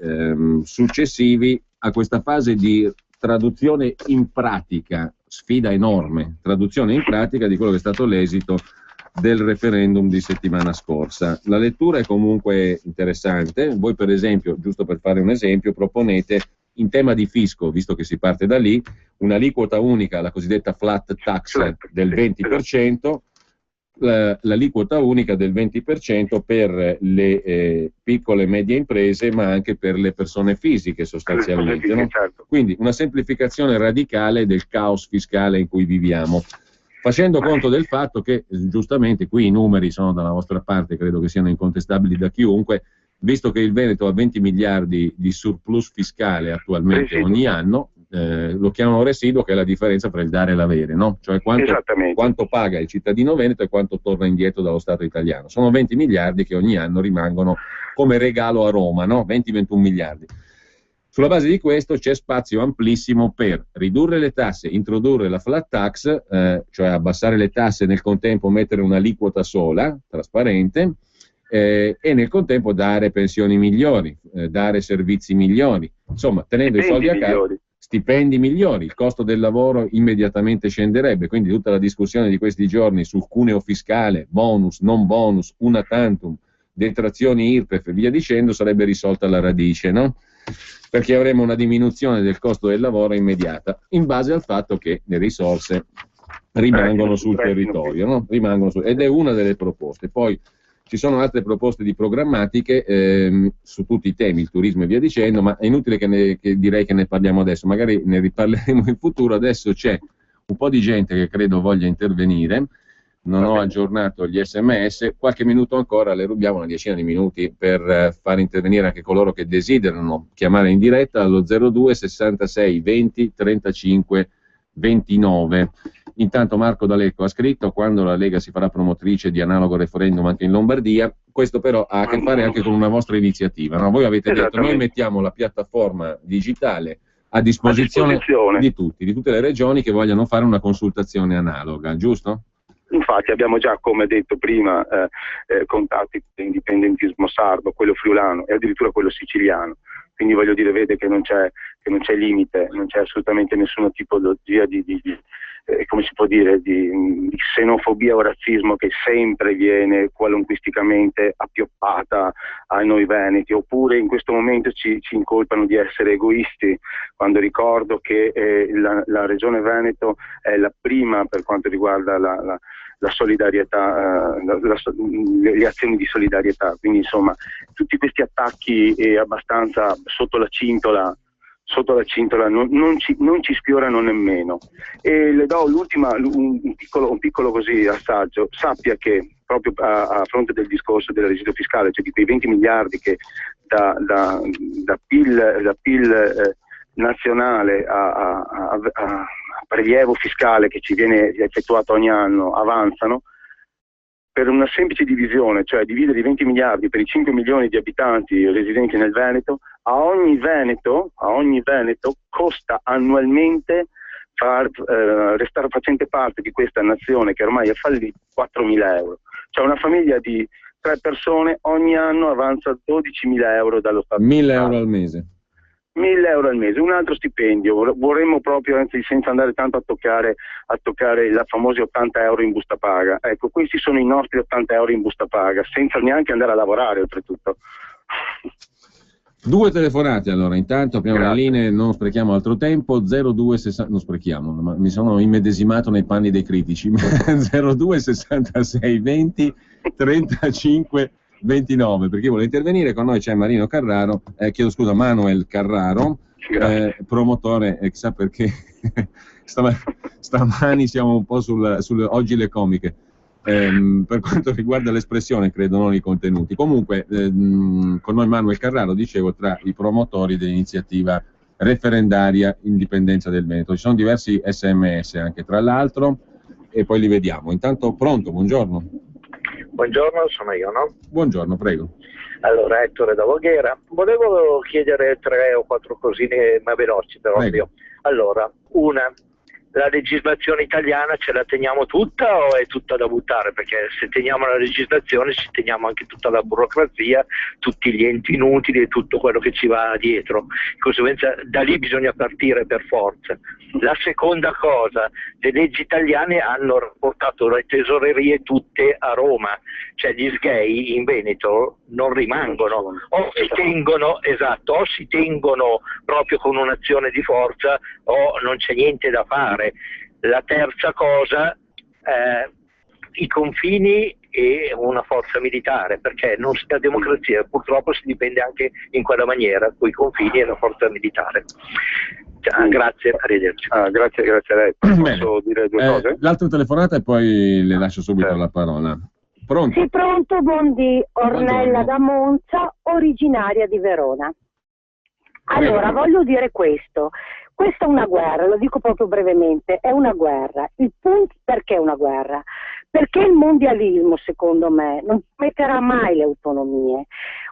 successivi a questa fase di traduzione in pratica, sfida enorme, traduzione in pratica di quello che è stato l'esito del referendum di settimana scorsa. La lettura è comunque interessante. Voi, per esempio, giusto per fare un esempio, proponete in tema di fisco, visto che si parte da lì, un'aliquota unica, la cosiddetta flat tax del 20%, l'aliquota unica del 20% per le piccole e medie imprese, ma anche per le persone fisiche sostanzialmente, no? Quindi una semplificazione radicale del caos fiscale in cui viviamo, facendo conto del fatto che, giustamente, qui i numeri sono dalla vostra parte, credo che siano incontestabili da chiunque, visto che il Veneto ha 20 miliardi di surplus fiscale attualmente ogni anno, lo chiamano residuo, che è la differenza tra il dare e l'avere, no? Cioè quanto paga il cittadino veneto e quanto torna indietro dallo Stato italiano. Sono 20 miliardi che ogni anno rimangono come regalo a Roma, no? 20-21 miliardi. Sulla base di questo c'è spazio amplissimo per ridurre le tasse, introdurre la flat tax, cioè abbassare le tasse e nel contempo mettere un'aliquota sola, trasparente, e nel contempo dare pensioni migliori, dare servizi migliori, insomma tenendo i soldi a casa, stipendi migliori, il costo del lavoro immediatamente scenderebbe, quindi tutta la discussione di questi giorni sul cuneo fiscale, bonus, non bonus, una tantum, detrazioni IRPEF e via dicendo, sarebbe risolta alla radice, no? Perché avremo una diminuzione del costo del lavoro immediata, in base al fatto che le risorse rimangono sul territorio, no? Ed è una delle proposte. Poi ci sono altre proposte di programmatiche su tutti i temi, il turismo e via dicendo, ma è inutile che direi che ne parliamo adesso, magari ne riparleremo in futuro. Adesso c'è un po' di gente che credo voglia intervenire. Non ho aggiornato gli SMS, qualche minuto ancora, le rubiamo, una decina di minuti, per far intervenire anche coloro che desiderano chiamare in diretta allo 02 66 20 35 29. Intanto Marco D'Alecco ha scritto: quando la Lega si farà promotrice di analogo referendum anche in Lombardia. Questo però ha a che fare anche con una vostra iniziativa, no? Voi avete detto: noi mettiamo la piattaforma digitale a disposizione di tutti, di tutte le regioni che vogliano fare una consultazione analoga, giusto? Infatti abbiamo già, come detto prima, contatti con l'indipendentismo sardo, quello friulano e addirittura quello siciliano. Quindi voglio dire, vede che non c'è limite, non c'è assolutamente nessuna tipologia di come si può dire, di xenofobia o razzismo che sempre viene qualunquisticamente appioppata a noi veneti, oppure in questo momento ci incolpano di essere egoisti, quando ricordo che la Regione Veneto è la prima per quanto riguarda la solidarietà, le azioni di solidarietà. Quindi insomma tutti questi attacchi abbastanza sotto la cintola non ci sfiorano nemmeno. E le do un piccolo così assaggio. Sappia che proprio a fronte del discorso del residuo fiscale, cioè di quei 20 miliardi che da PIL nazionale a prelievo fiscale che ci viene effettuato ogni anno avanzano, per una semplice divisione, cioè dividere i 20 miliardi per i 5 milioni di abitanti residenti nel Veneto, a ogni Veneto costa annualmente restare facente parte di questa nazione che ormai è fallita 4.000 euro. Cioè una famiglia di 3 persone ogni anno avanza 12.000 euro dallo Stato. 1.000 euro al mese. 1.000 euro al mese, un altro stipendio. Vorremmo proprio, anzi, senza andare tanto a toccare la famosa 80 euro in busta paga. Ecco, questi sono i nostri 80 euro in busta paga, senza neanche andare a lavorare oltretutto. 2 telefonate allora, intanto apriamo la linea, non sprechiamo altro tempo. 0260, non sprechiamo, ma mi sono immedesimato nei panni dei critici. 02 66 20 35 29, perché vuole intervenire. Con noi c'è Manuel Carraro, promotore, chissà perché stamani siamo un po' sul oggi le comiche, per quanto riguarda l'espressione, credo, non i contenuti. Comunque con noi Manuel Carraro, dicevo, tra i promotori dell'iniziativa referendaria Indipendenza del Veneto. Ci sono diversi SMS anche, tra l'altro, e poi li vediamo. Intanto, pronto, buongiorno. Buongiorno, sono io, no? Buongiorno, prego. Allora, Ettore da Voghera. Volevo chiedere 3 o 4 cosine, ma veloci però. Allora, una, la legislazione italiana ce la teniamo tutta o è tutta da buttare? Perché se teniamo la legislazione ci teniamo anche tutta la burocrazia, tutti gli enti inutili e tutto quello che ci va dietro. Di conseguenza da lì bisogna partire per forza. La seconda cosa, le leggi italiane hanno portato le tesorerie tutte a Roma, cioè gli sgay in Veneto non rimangono, o si tengono proprio con un'azione di forza o non c'è niente da fare. La terza cosa, i confini e una forza militare, perché la democrazia purtroppo si dipende anche in quella maniera, con i confini e la forza militare. Grazie, arrivederci. Grazie a lei. Posso dire 2 cose? L'altra telefonata e poi le lascio subito la parola. Pronto? Sì, pronto, buondì. Ornella da Monza, originaria di Verona. Allora, voglio dire questo. Questa è una guerra, lo dico proprio brevemente, è una guerra. Il punto, perché è una guerra? Perché il mondialismo, secondo me, non metterà mai le autonomie.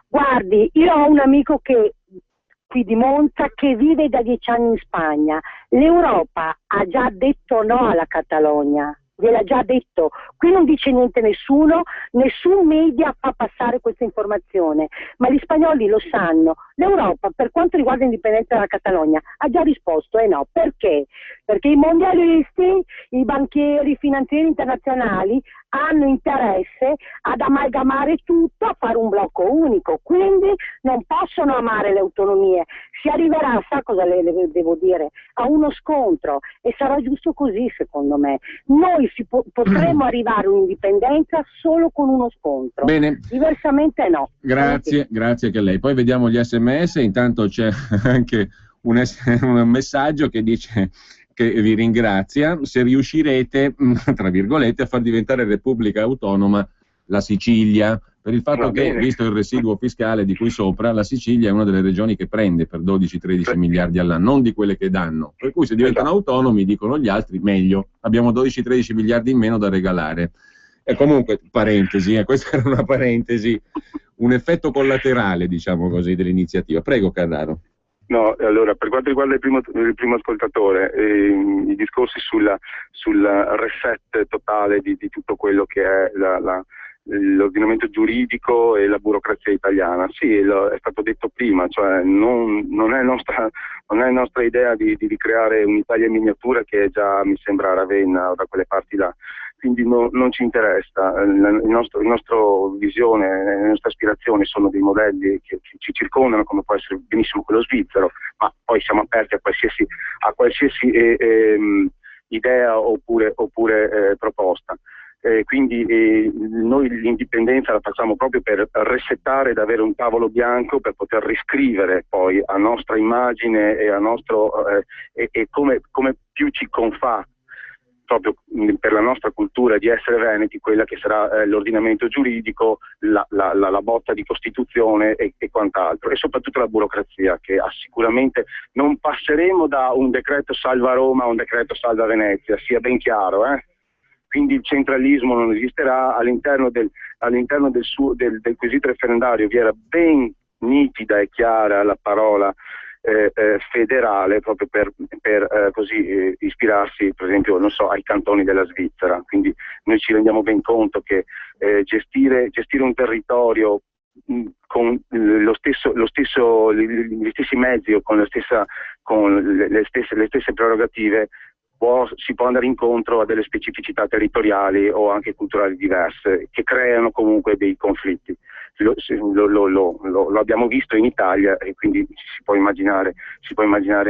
Guardi, io ho un amico qui di Monza che vive da 10 anni in Spagna. L'Europa ha già detto no alla Catalogna, gliel'ha già detto. Qui non dice niente nessun media fa passare questa informazione, ma gli spagnoli lo sanno. L'Europa, per quanto riguarda l'indipendenza della Catalogna, ha già risposto no. Perché? Perché i mondialisti, i banchieri, i finanzieri internazionali hanno interesse ad amalgamare tutto, a fare un blocco unico, quindi non possono amare le autonomie. Si arriverà, sa cosa le devo dire, a uno scontro, e sarà giusto così secondo me. Noi potremo arrivare all'indipendenza solo con uno scontro. Bene. Diversamente no. Grazie anche a lei. Poi vediamo gli SMS, intanto c'è anche un messaggio che dice che vi ringrazia se riuscirete, tra virgolette, a far diventare repubblica autonoma la Sicilia, per il fatto che, visto il residuo fiscale di cui sopra, la Sicilia è una delle regioni che prende per 12-13 miliardi all'anno, non di quelle che danno, per cui se diventano autonomi, dicono gli altri, meglio, abbiamo 12-13 miliardi in meno da regalare. E comunque, parentesi, questa era una parentesi, un effetto collaterale, diciamo così, dell'iniziativa. Prego, Carraro. No, allora, per quanto riguarda il primo ascoltatore, i discorsi sul reset totale di tutto quello che è l'ordinamento giuridico e la burocrazia italiana. Sì, è stato detto prima, cioè non è nostra idea di ricreare un'Italia in miniatura, che già mi sembra Ravenna o da quelle parti là. Quindi non ci interessa. La nostra visione, le nostre aspirazioni sono dei modelli che ci circondano, come può essere benissimo quello svizzero, ma poi siamo aperti a qualsiasi idea oppure proposta. Quindi noi l'indipendenza la facciamo proprio per resettare ed avere un tavolo bianco per poter riscrivere poi a nostra immagine e a e come più ci confà proprio per la nostra cultura di essere veneti, quella che sarà l'ordinamento giuridico, la botta di Costituzione e quant'altro, e soprattutto la burocrazia, che sicuramente non passeremo da un decreto salva Roma a un decreto salva Venezia, sia ben chiaro, Quindi il centralismo non esisterà. All'interno del quesito referendario vi era ben nitida e chiara la parola federale, proprio per così ispirarsi, per esempio, ai cantoni della Svizzera. Quindi noi ci rendiamo ben conto che gestire un territorio con gli stessi mezzi o con le stesse prerogative si può andare incontro a delle specificità territoriali o anche culturali diverse, che creano comunque dei conflitti. Lo abbiamo visto in Italia, e quindi si può immaginare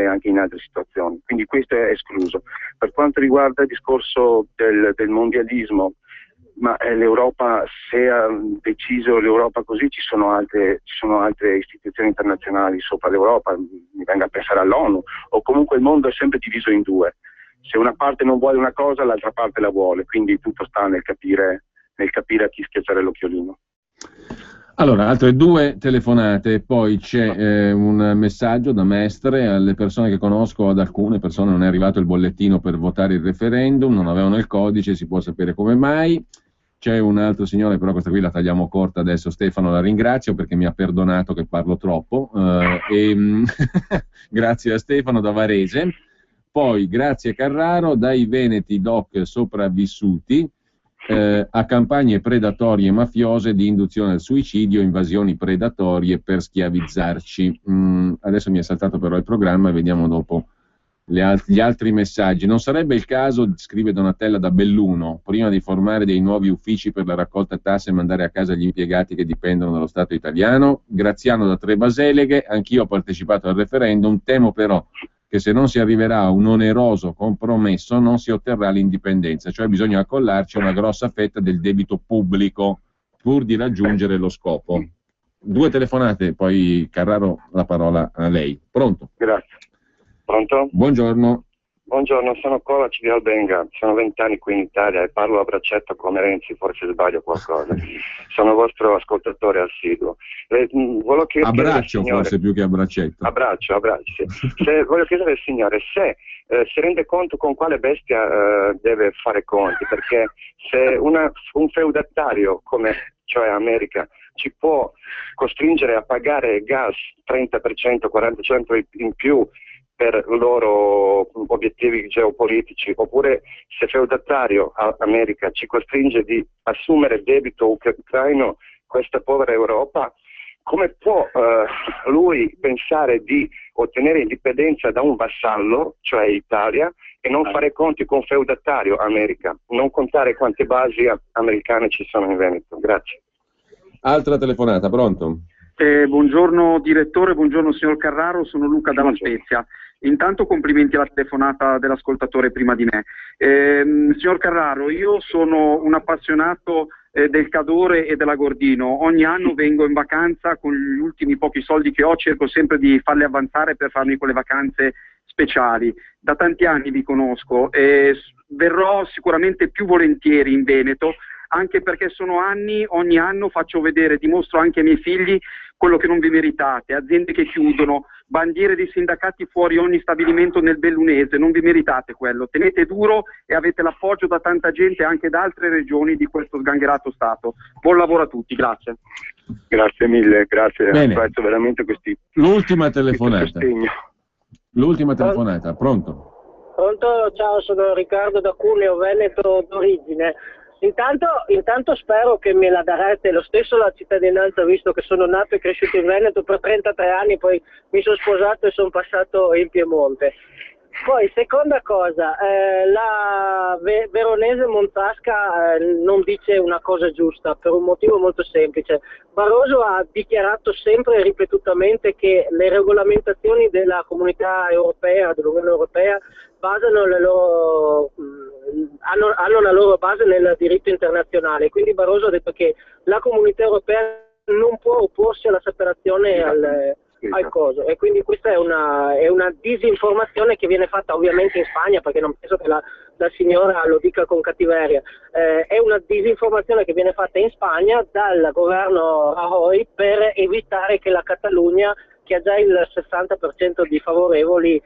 anche in altre situazioni. Quindi questo è escluso. Per quanto riguarda il discorso del mondialismo, ma l'Europa, se ha deciso l'Europa così, ci sono altre istituzioni internazionali sopra l'Europa, mi venga a pensare all'ONU, o comunque il mondo è sempre diviso in due. Se una parte non vuole una cosa, l'altra parte la vuole, quindi tutto sta nel capire a chi schiacciare l'occhiolino. Allora, altre 2 telefonate, poi c'è un messaggio da Mestre: alle persone che conosco, ad alcune persone non è arrivato il bollettino per votare il referendum, non avevano il codice, si può sapere come mai. C'è un altro signore, però questa qui la tagliamo corta adesso, Stefano, la ringrazio perché mi ha perdonato che parlo troppo, grazie a Stefano da Varese. Poi, grazie Carraro, dai veneti doc sopravvissuti a campagne predatorie e mafiose di induzione al suicidio, invasioni predatorie per schiavizzarci. Adesso mi è saltato però il programma e vediamo dopo gli altri messaggi. Non sarebbe il caso, scrive Donatella da Belluno, prima di formare dei nuovi uffici per la raccolta tasse e mandare a casa gli impiegati che dipendono dallo Stato italiano? Graziano da Tre Baseleghe: anch'io ho partecipato al referendum, temo però che se non si arriverà a un oneroso compromesso non si otterrà l'indipendenza, cioè bisogna accollarci una grossa fetta del debito pubblico pur di raggiungere lo scopo. 2 telefonate, poi Carraro la parola a lei. Pronto? Grazie. Pronto? Buongiorno. Buongiorno, sono Kovac di Albenga, sono 20 anni qui in Italia e parlo a braccetto come Renzi, forse sbaglio qualcosa. Sono vostro ascoltatore assiduo. A braccio forse più che a braccetto. A braccio, sì. Voglio chiedere al signore se si rende conto con quale bestia deve fare conti, perché se un feudatario come cioè America ci può costringere a pagare gas 30%, 40% in più per loro obiettivi geopolitici, oppure se feudatario America ci costringe di assumere debito ucraino, questa povera Europa, come può lui pensare di ottenere indipendenza da un vassallo, cioè Italia, e non fare conti con feudatario America, non contare quante basi americane ci sono in Veneto? Grazie. Altra telefonata, pronto? Buongiorno direttore, buongiorno signor Carraro, sono Luca dalla Spezia. Intanto complimenti alla telefonata dell'ascoltatore prima di me. Signor Carraro, io sono un appassionato del Cadore e dell'Agordino. Ogni anno vengo in vacanza con gli ultimi pochi soldi che ho, cerco sempre di farli avanzare per farmi quelle vacanze speciali. Da tanti anni vi conosco e verrò sicuramente più volentieri in Veneto, anche perché sono anni, ogni anno faccio vedere, dimostro anche ai miei figli quello che non vi meritate, aziende che chiudono, bandiere di sindacati fuori ogni stabilimento nel Bellunese, non vi meritate quello, tenete duro e avete l'appoggio da tanta gente anche da altre regioni di questo sgangherato Stato. Buon lavoro a tutti, grazie. Grazie mille, grazie, apprezzo veramente questi. L'ultima telefonata. L'ultima telefonata, pronto? Pronto, ciao, sono Riccardo da Cuneo, Veneto d'origine. Intanto spero che me la darete lo stesso la cittadinanza, visto che sono nato e cresciuto in Veneto per 33 anni, poi mi sono sposato e sono passato in Piemonte. Poi, seconda cosa, la veronese Montasca non dice una cosa giusta per un motivo molto semplice. Barroso ha dichiarato sempre e ripetutamente che le regolamentazioni della comunità europea, dell'Unione Europea, hanno la loro base nel diritto internazionale, quindi Barroso ha detto che la comunità europea non può opporsi alla separazione al coso, e quindi questa è una disinformazione che viene fatta ovviamente in Spagna, perché non penso che la signora lo dica con cattiveria, è una disinformazione che viene fatta in Spagna dal governo Rajoy per evitare che la Catalogna, che ha già il 60% di favorevoli,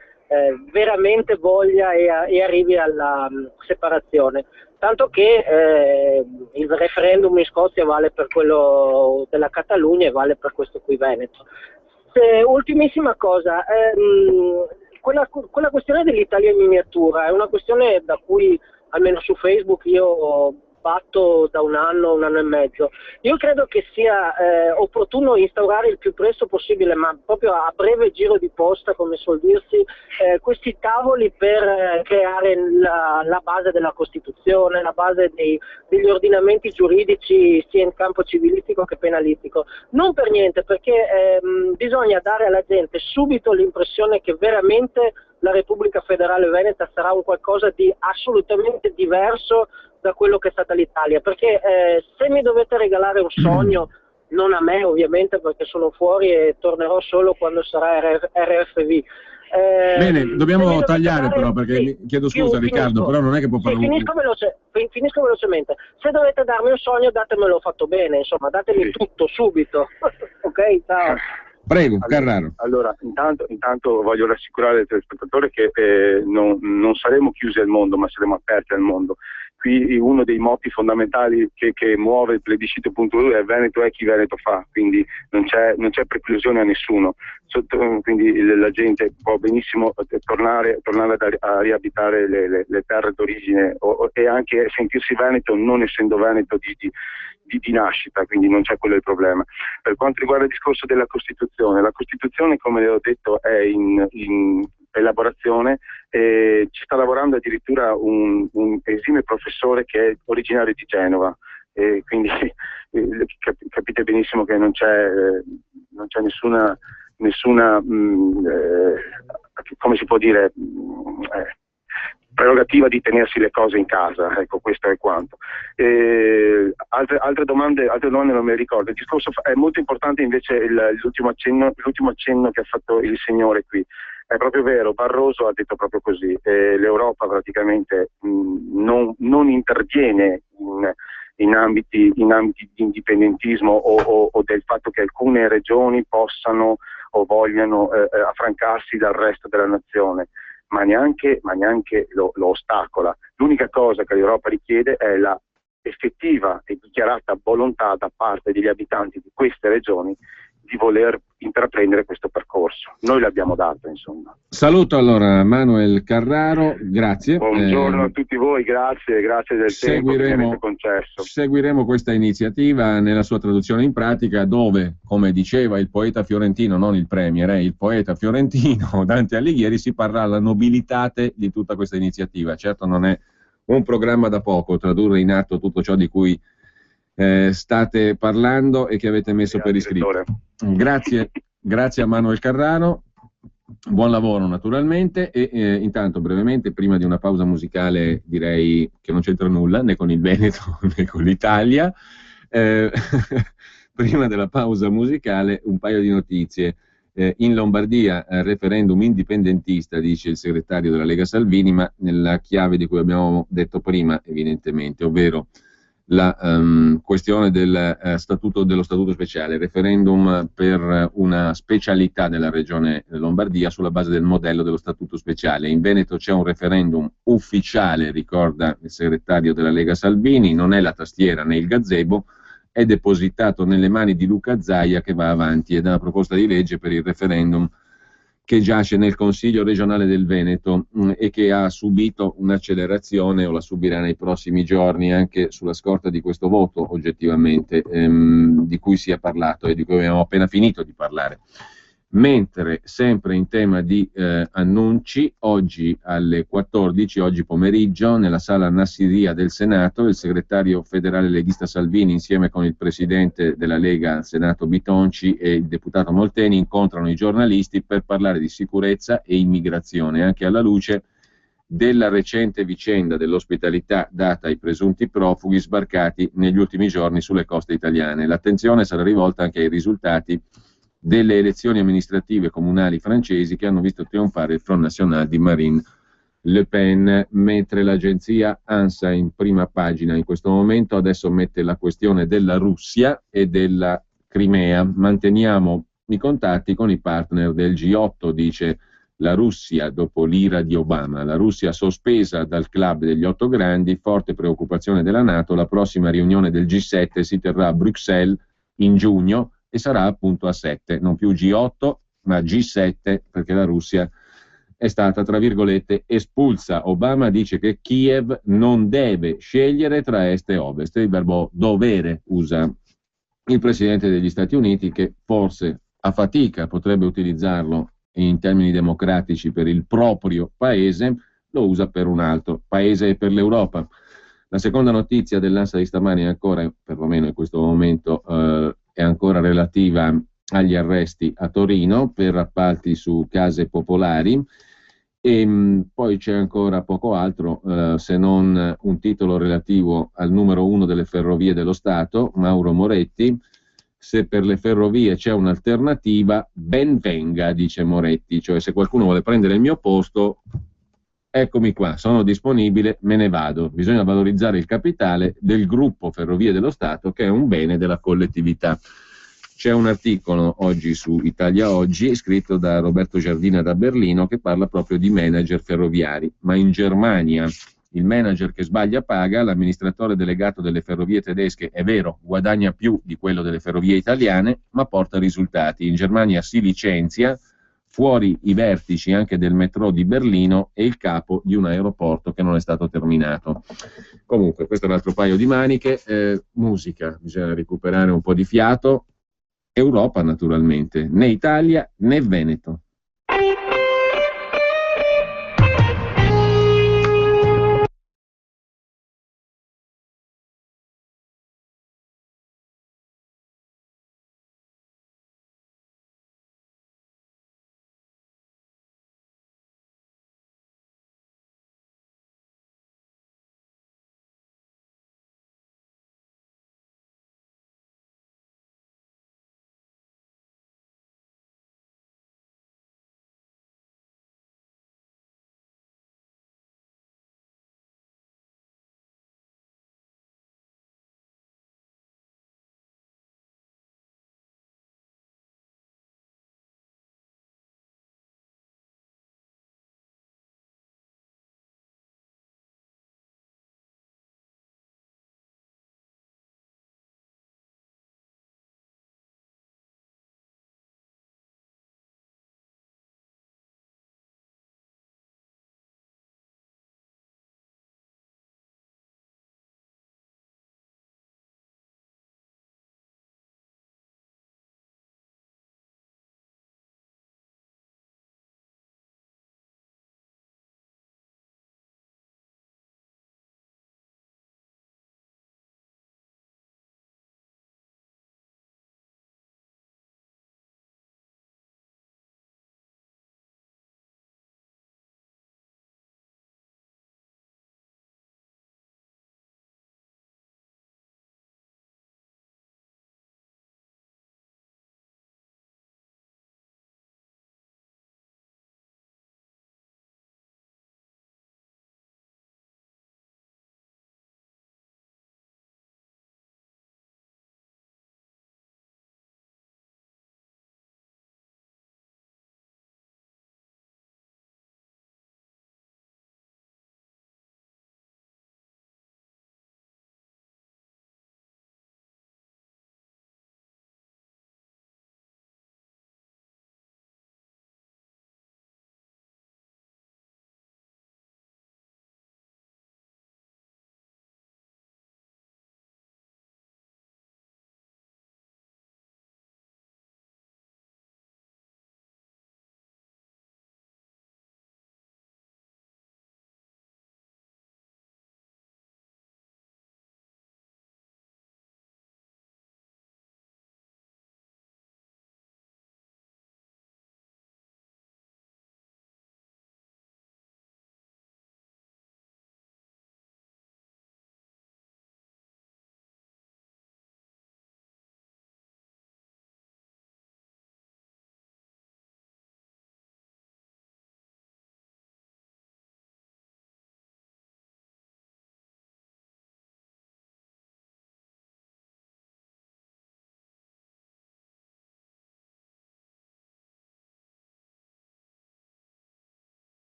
veramente voglia e arrivi alla separazione, tanto che il referendum in Scozia vale per quello della Catalogna e vale per questo qui Veneto. Ultimissima cosa, quella questione dell'Italia in miniatura è una questione da cui almeno su Facebook io batto da un anno e mezzo. Io credo che sia opportuno instaurare il più presto possibile, ma proprio a breve giro di posta, come suol dirsi, questi tavoli per creare la base della Costituzione, la base degli ordinamenti giuridici sia in campo civilistico che penalistico. Non per niente, perché bisogna dare alla gente subito l'impressione che veramente la Repubblica Federale Veneta sarà un qualcosa di assolutamente diverso da quello che è stata l'Italia, perché se mi dovete regalare un sogno, non a me ovviamente perché sono fuori e tornerò solo quando sarà RFV. Bene, dobbiamo tagliare però, perché sì, chiedo scusa Riccardo, però non è che può parlare. Finisco velocemente. Se dovete darmi un sogno, datemelo fatto bene, insomma, datemi tutto subito. Ok, ciao. Prego, Carraro. Allora, intanto voglio rassicurare il telespettatore che non saremo chiusi al mondo, ma saremo aperti al mondo. Qui uno dei motti fondamentali che muove il plebiscito.eu è Veneto è chi Veneto fa, quindi non c'è preclusione a nessuno. Quindi la gente può benissimo tornare a riabitare le terre d'origine e anche sentirsi Veneto non essendo Veneto di nascita, quindi non c'è quello il problema. Per quanto riguarda il discorso della Costituzione, la Costituzione, come le ho detto, è in elaborazione e ci sta lavorando addirittura un esime professore che è originario di Genova, e quindi capite benissimo che non c'è nessuna come si può dire, prerogativa di tenersi le cose in casa, ecco, questo è quanto. Altre domande non me le ricordo. Il discorso è molto importante invece l'ultimo accenno che ha fatto il signore qui. È proprio vero, Barroso ha detto proprio così, l'Europa praticamente non interviene in ambiti di indipendentismo o del fatto che alcune regioni possano o vogliano affrancarsi dal resto della nazione, ma neanche lo ostacola. L'unica cosa che l'Europa richiede è la effettiva e dichiarata volontà da parte degli abitanti di queste regioni di voler intraprendere questo percorso. Noi l'abbiamo dato, insomma. Saluto allora Manuel Carraro, grazie. Buongiorno a tutti voi, grazie del tempo che mi avete concesso. Seguiremo questa iniziativa nella sua traduzione in pratica, dove, come diceva il poeta fiorentino, non il premier, il poeta fiorentino Dante Alighieri, si parla alla nobilitate di tutta questa iniziativa. Certo non è un programma da poco tradurre in atto tutto ciò di cui state parlando e che avete messo per iscritto. Grazie a Manuel Carraro, buon lavoro naturalmente e intanto brevemente, prima di una pausa musicale, direi che non c'entra nulla né con il Veneto né con l'Italia, prima della pausa musicale un paio di notizie. In Lombardia referendum indipendentista, dice il segretario della Lega Salvini, ma nella chiave di cui abbiamo detto prima evidentemente, ovvero la questione dello statuto speciale, referendum per una specialità della regione Lombardia sulla base del modello dello statuto speciale. In Veneto c'è un referendum ufficiale, ricorda il segretario della Lega Salvini, non è la tastiera né il gazebo, è depositato nelle mani di Luca Zaia che va avanti ed ha una proposta di legge per il referendum che giace nel Consiglio regionale del Veneto e che ha subito un'accelerazione o la subirà nei prossimi giorni anche sulla scorta di questo voto oggettivamente di cui si è parlato e di cui abbiamo appena finito di parlare. Mentre sempre in tema di annunci, oggi alle 14, oggi pomeriggio, nella sala Nassirya del Senato, il segretario federale leghista Salvini insieme con il presidente della Lega al Senato Bitonci e il deputato Molteni incontrano i giornalisti per parlare di sicurezza e immigrazione, anche alla luce della recente vicenda dell'ospitalità data ai presunti profughi sbarcati negli ultimi giorni sulle coste italiane. L'attenzione sarà rivolta anche ai risultati delle elezioni amministrative comunali francesi che hanno visto trionfare il Front National di Marine Le Pen, mentre l'agenzia ANSA in prima pagina in questo momento adesso mette la questione della Russia e della Crimea. Manteniamo i contatti con i partner del G8, dice la Russia dopo l'ira di Obama. La Russia sospesa dal club degli 8 grandi, forte preoccupazione della NATO, la prossima riunione del G7 si terrà a Bruxelles in giugno e sarà appunto a 7, non più G8 ma G7, perché la Russia è stata, tra virgolette, espulsa. Obama dice che Kiev non deve scegliere tra est e ovest, il verbo dovere usa il Presidente degli Stati Uniti, che forse a fatica potrebbe utilizzarlo in termini democratici per il proprio paese, lo usa per un altro paese e per l'Europa. La seconda notizia dell'ANSA di stamani è ancora, perlomeno in questo momento, è ancora relativa agli arresti a Torino per appalti su case popolari e poi c'è ancora poco altro se non un titolo relativo al numero 1 delle ferrovie dello Stato, Mauro Moretti. Se per le ferrovie c'è un'alternativa, ben venga, dice Moretti, cioè se qualcuno vuole prendere il mio posto, eccomi qua, sono disponibile, me ne vado. Bisogna valorizzare il capitale del gruppo Ferrovie dello Stato, che è un bene della collettività. C'è un articolo oggi su Italia Oggi, scritto da Roberto Giardina da Berlino, che parla proprio di manager ferroviari. Ma in Germania il manager che sbaglia paga, l'amministratore delegato delle ferrovie tedesche, è vero, guadagna più di quello delle ferrovie italiane, ma porta risultati. In Germania si licenzia, fuori i vertici anche del metro di Berlino e il capo di un aeroporto che non è stato terminato. Comunque, questo è un altro paio di maniche. Musica, bisogna recuperare un po' di fiato. Europa, naturalmente, né Italia né Veneto.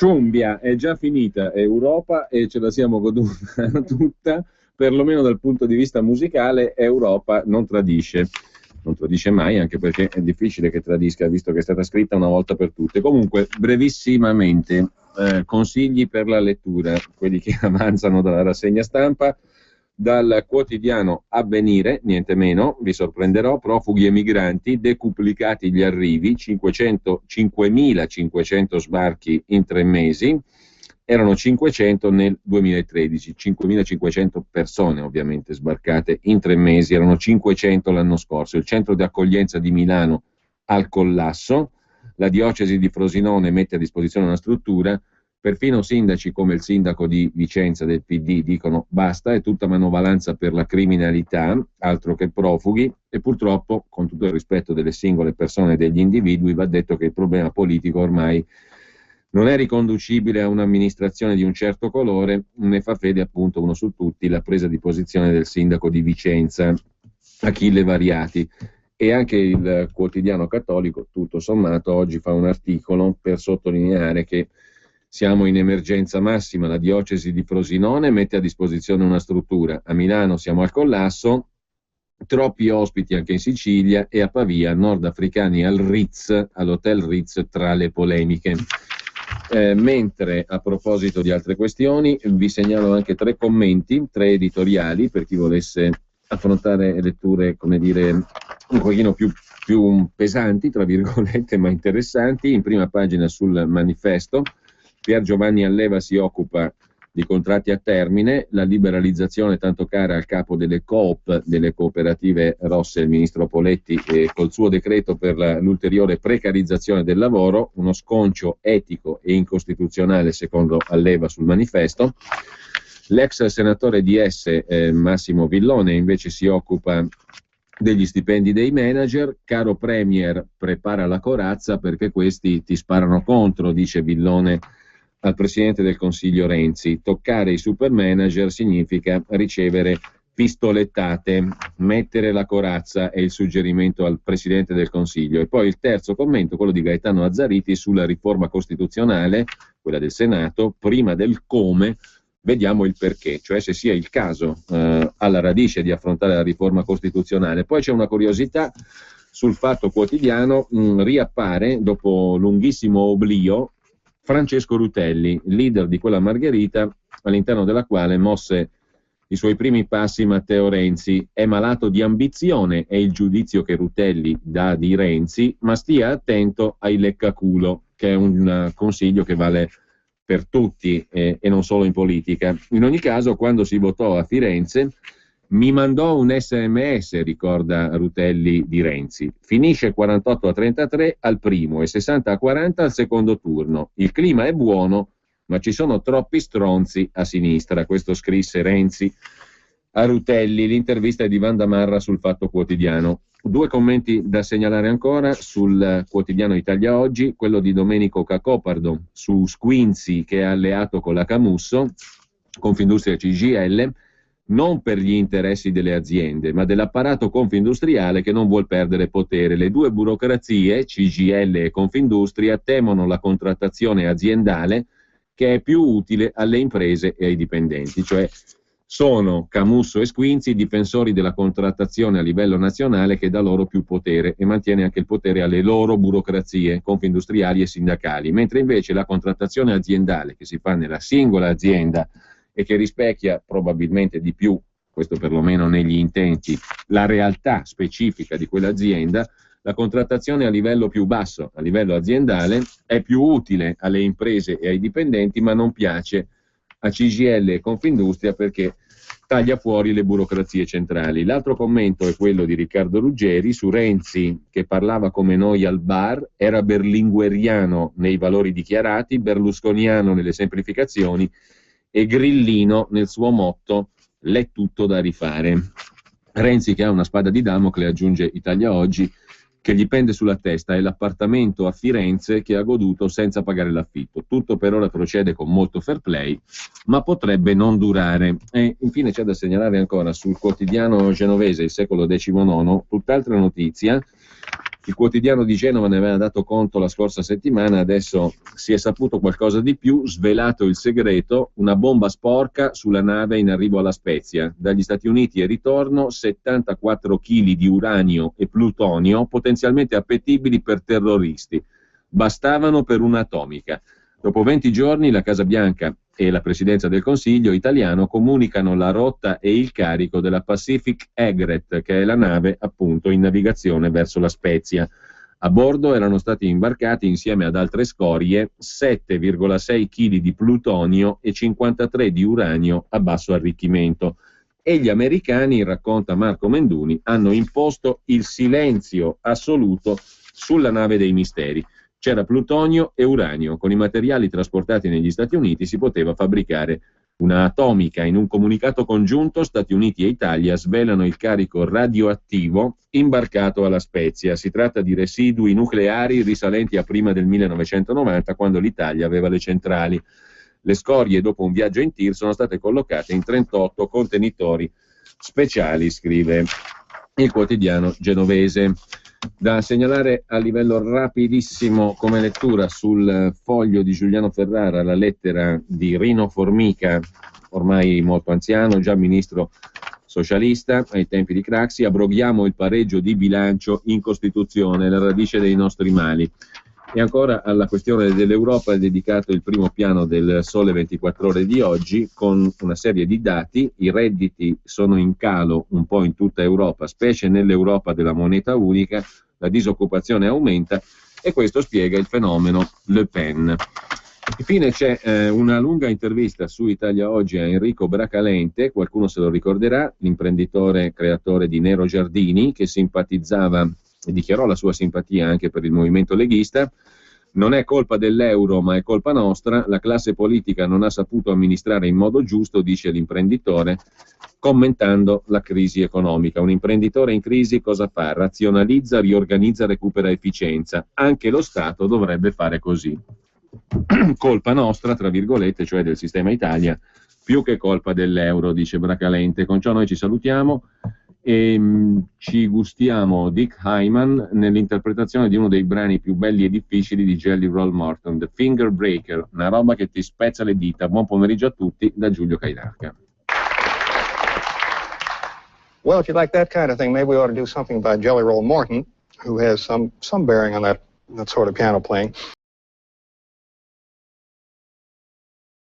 Sciumbia, è già finita Europa e ce la siamo goduta tutta, perlomeno dal punto di vista musicale. Europa non tradisce mai, anche perché è difficile che tradisca, visto che è stata scritta una volta per tutte. Comunque, brevissimamente, consigli per la lettura, quelli che avanzano dalla rassegna stampa. Dal quotidiano Avvenire, niente meno, vi sorprenderò: profughi e migranti, decuplicati gli arrivi, 5.500 sbarchi in 3 mesi, erano 500 nel 2013, 5.500 persone ovviamente sbarcate in 3 mesi, erano 500 l'anno scorso. Il centro di accoglienza di Milano al collasso, la diocesi di Frosinone mette a disposizione una struttura. Perfino sindaci come il sindaco di Vicenza del PD dicono basta, è tutta manovalanza per la criminalità, altro che profughi. E purtroppo, con tutto il rispetto delle singole persone e degli individui, va detto che il problema politico ormai non è riconducibile a un'amministrazione di un certo colore. Ne fa fede appunto uno su tutti la presa di posizione del sindaco di Vicenza, Achille Variati. E anche il quotidiano cattolico, tutto sommato, oggi fa un articolo per sottolineare che siamo in emergenza massima. La diocesi di Frosinone mette a disposizione una struttura. A Milano siamo al collasso, troppi ospiti anche in Sicilia, e a Pavia nordafricani all'hotel Ritz tra le polemiche. Mentre a proposito di altre questioni vi segnalo anche 3 commenti, 3 editoriali per chi volesse affrontare letture, come dire, un pochino più pesanti, tra virgolette, ma interessanti. In prima pagina sul Manifesto, Pier Giovanni Alleva si occupa di contratti a termine, la liberalizzazione tanto cara al capo delle coop, delle cooperative rosse, il ministro Poletti, col suo decreto per l'ulteriore precarizzazione del lavoro, uno sconcio etico e incostituzionale secondo Alleva sul Manifesto. L'ex senatore DS Massimo Villone invece si occupa degli stipendi dei manager. Caro Premier, prepara la corazza perché questi ti sparano contro, dice Villone al Presidente del Consiglio Renzi. Toccare i super manager significa ricevere pistolettate. Mettere la corazza è il suggerimento al Presidente del Consiglio. E poi il terzo commento, quello di Gaetano Azzariti sulla riforma costituzionale, quella del Senato. Prima del come, vediamo il perché, cioè se sia il caso alla radice di affrontare la riforma costituzionale. Poi c'è una curiosità sul Fatto Quotidiano, riappare dopo lunghissimo oblio Francesco Rutelli, leader di quella Margherita all'interno della quale mosse i suoi primi passi Matteo Renzi. È malato di ambizione, è il giudizio che Rutelli dà di Renzi, ma stia attento ai leccaculo, che è un consiglio che vale per tutti e non solo in politica. In ogni caso, quando si votò a Firenze, mi mandò un SMS, ricorda Rutelli di Renzi. Finisce 48-33 al primo e 60-40 al secondo turno. Il clima è buono, ma ci sono troppi stronzi a sinistra. Questo scrisse Renzi a Rutelli. L'intervista è di Wanda Marra sul Fatto Quotidiano. 2 commenti da segnalare ancora sul quotidiano Italia Oggi, quello di Domenico Cacopardo su Squinzi, che è alleato con la Camusso, Confindustria CGIL, non per gli interessi delle aziende, ma dell'apparato confindustriale che non vuol perdere potere. Le 2 burocrazie, CGIL e Confindustria, temono la contrattazione aziendale, che è più utile alle imprese e ai dipendenti. Cioè sono Camusso e Squinzi difensori della contrattazione a livello nazionale, che dà loro più potere e mantiene anche il potere alle loro burocrazie confindustriali e sindacali, mentre invece la contrattazione aziendale che si fa nella singola azienda e che rispecchia probabilmente di più, questo perlomeno negli intenti, la realtà specifica di quell'azienda, la contrattazione a livello più basso, a livello aziendale, è più utile alle imprese e ai dipendenti, ma non piace a CGIL e Confindustria perché taglia fuori le burocrazie centrali. L'altro commento è quello di Riccardo Ruggeri su Renzi, che parlava come noi al bar, era berlingueriano nei valori dichiarati, berlusconiano nelle semplificazioni e grillino nel suo motto l'è tutto da rifare. Renzi, che ha una spada di Damocle, aggiunge Italia Oggi, che gli pende sulla testa è l'appartamento a Firenze che ha goduto senza pagare l'affitto. Tutto per ora procede con molto fair play, ma potrebbe non durare. E infine c'è da segnalare ancora sul quotidiano genovese Il Secolo XIX tutt'altra notizia. Il quotidiano di Genova ne aveva dato conto la scorsa settimana, adesso si è saputo qualcosa di più, svelato il segreto, una bomba sporca sulla nave in arrivo alla Spezia. Dagli Stati Uniti e ritorno 74 kg di uranio e plutonio potenzialmente appetibili per terroristi. Bastavano per un'atomica. Dopo 20 giorni la Casa Bianca e la Presidenza del Consiglio italiano comunicano la rotta e il carico della Pacific Egret, che è la nave appunto in navigazione verso la Spezia. A bordo erano stati imbarcati insieme ad altre scorie 7,6 kg di plutonio e 53 di uranio a basso arricchimento. E gli americani, racconta Marco Menduni, hanno imposto il silenzio assoluto sulla nave dei misteri. C'era plutonio e uranio. Con i materiali trasportati negli Stati Uniti si poteva fabbricare una atomica. In un comunicato congiunto, Stati Uniti e Italia svelano il carico radioattivo imbarcato alla Spezia. Si tratta di residui nucleari risalenti a prima del 1990, quando l'Italia aveva le centrali. Le scorie, dopo un viaggio in tir, sono state collocate in 38 contenitori speciali, scrive il quotidiano genovese. Da segnalare a livello rapidissimo come lettura sul foglio di Giuliano Ferrara la lettera di Rino Formica, ormai molto anziano, già ministro socialista ai tempi di Craxi: abroghiamo il pareggio di bilancio in Costituzione, la radice dei nostri mali. E ancora alla questione dell'Europa è dedicato il primo piano del Sole 24 Ore di oggi, con una serie di dati. I redditi sono in calo un po' in tutta Europa, specie nell'Europa della moneta unica, la disoccupazione aumenta e questo spiega il fenomeno Le Pen. Infine c'è una lunga intervista su Italia Oggi a Enrico Bracalente, qualcuno se lo ricorderà, l'imprenditore creatore di Nero Giardini, che simpatizzava e dichiarò la sua simpatia anche per il movimento leghista. Non è colpa dell'euro, ma è colpa nostra. La classe politica non ha saputo amministrare in modo giusto, dice l'imprenditore, commentando la crisi economica. Un imprenditore in crisi cosa fa? Razionalizza, riorganizza, recupera efficienza. Anche lo Stato dovrebbe fare così. Colpa nostra, tra virgolette, cioè del sistema Italia, più che colpa dell'euro, dice Bracalente. Con ciò noi ci salutiamo e ci gustiamo Dick Hyman nell'interpretazione di uno dei brani più belli e difficili di Jelly Roll Morton, The Finger Breaker, una roba che ti spezza le dita. Buon pomeriggio a tutti da Giulio Cainarca. Well, if you like that kind of thing, maybe we ought to do something by Jelly Roll Morton, who has some bearing on that sort of piano playing.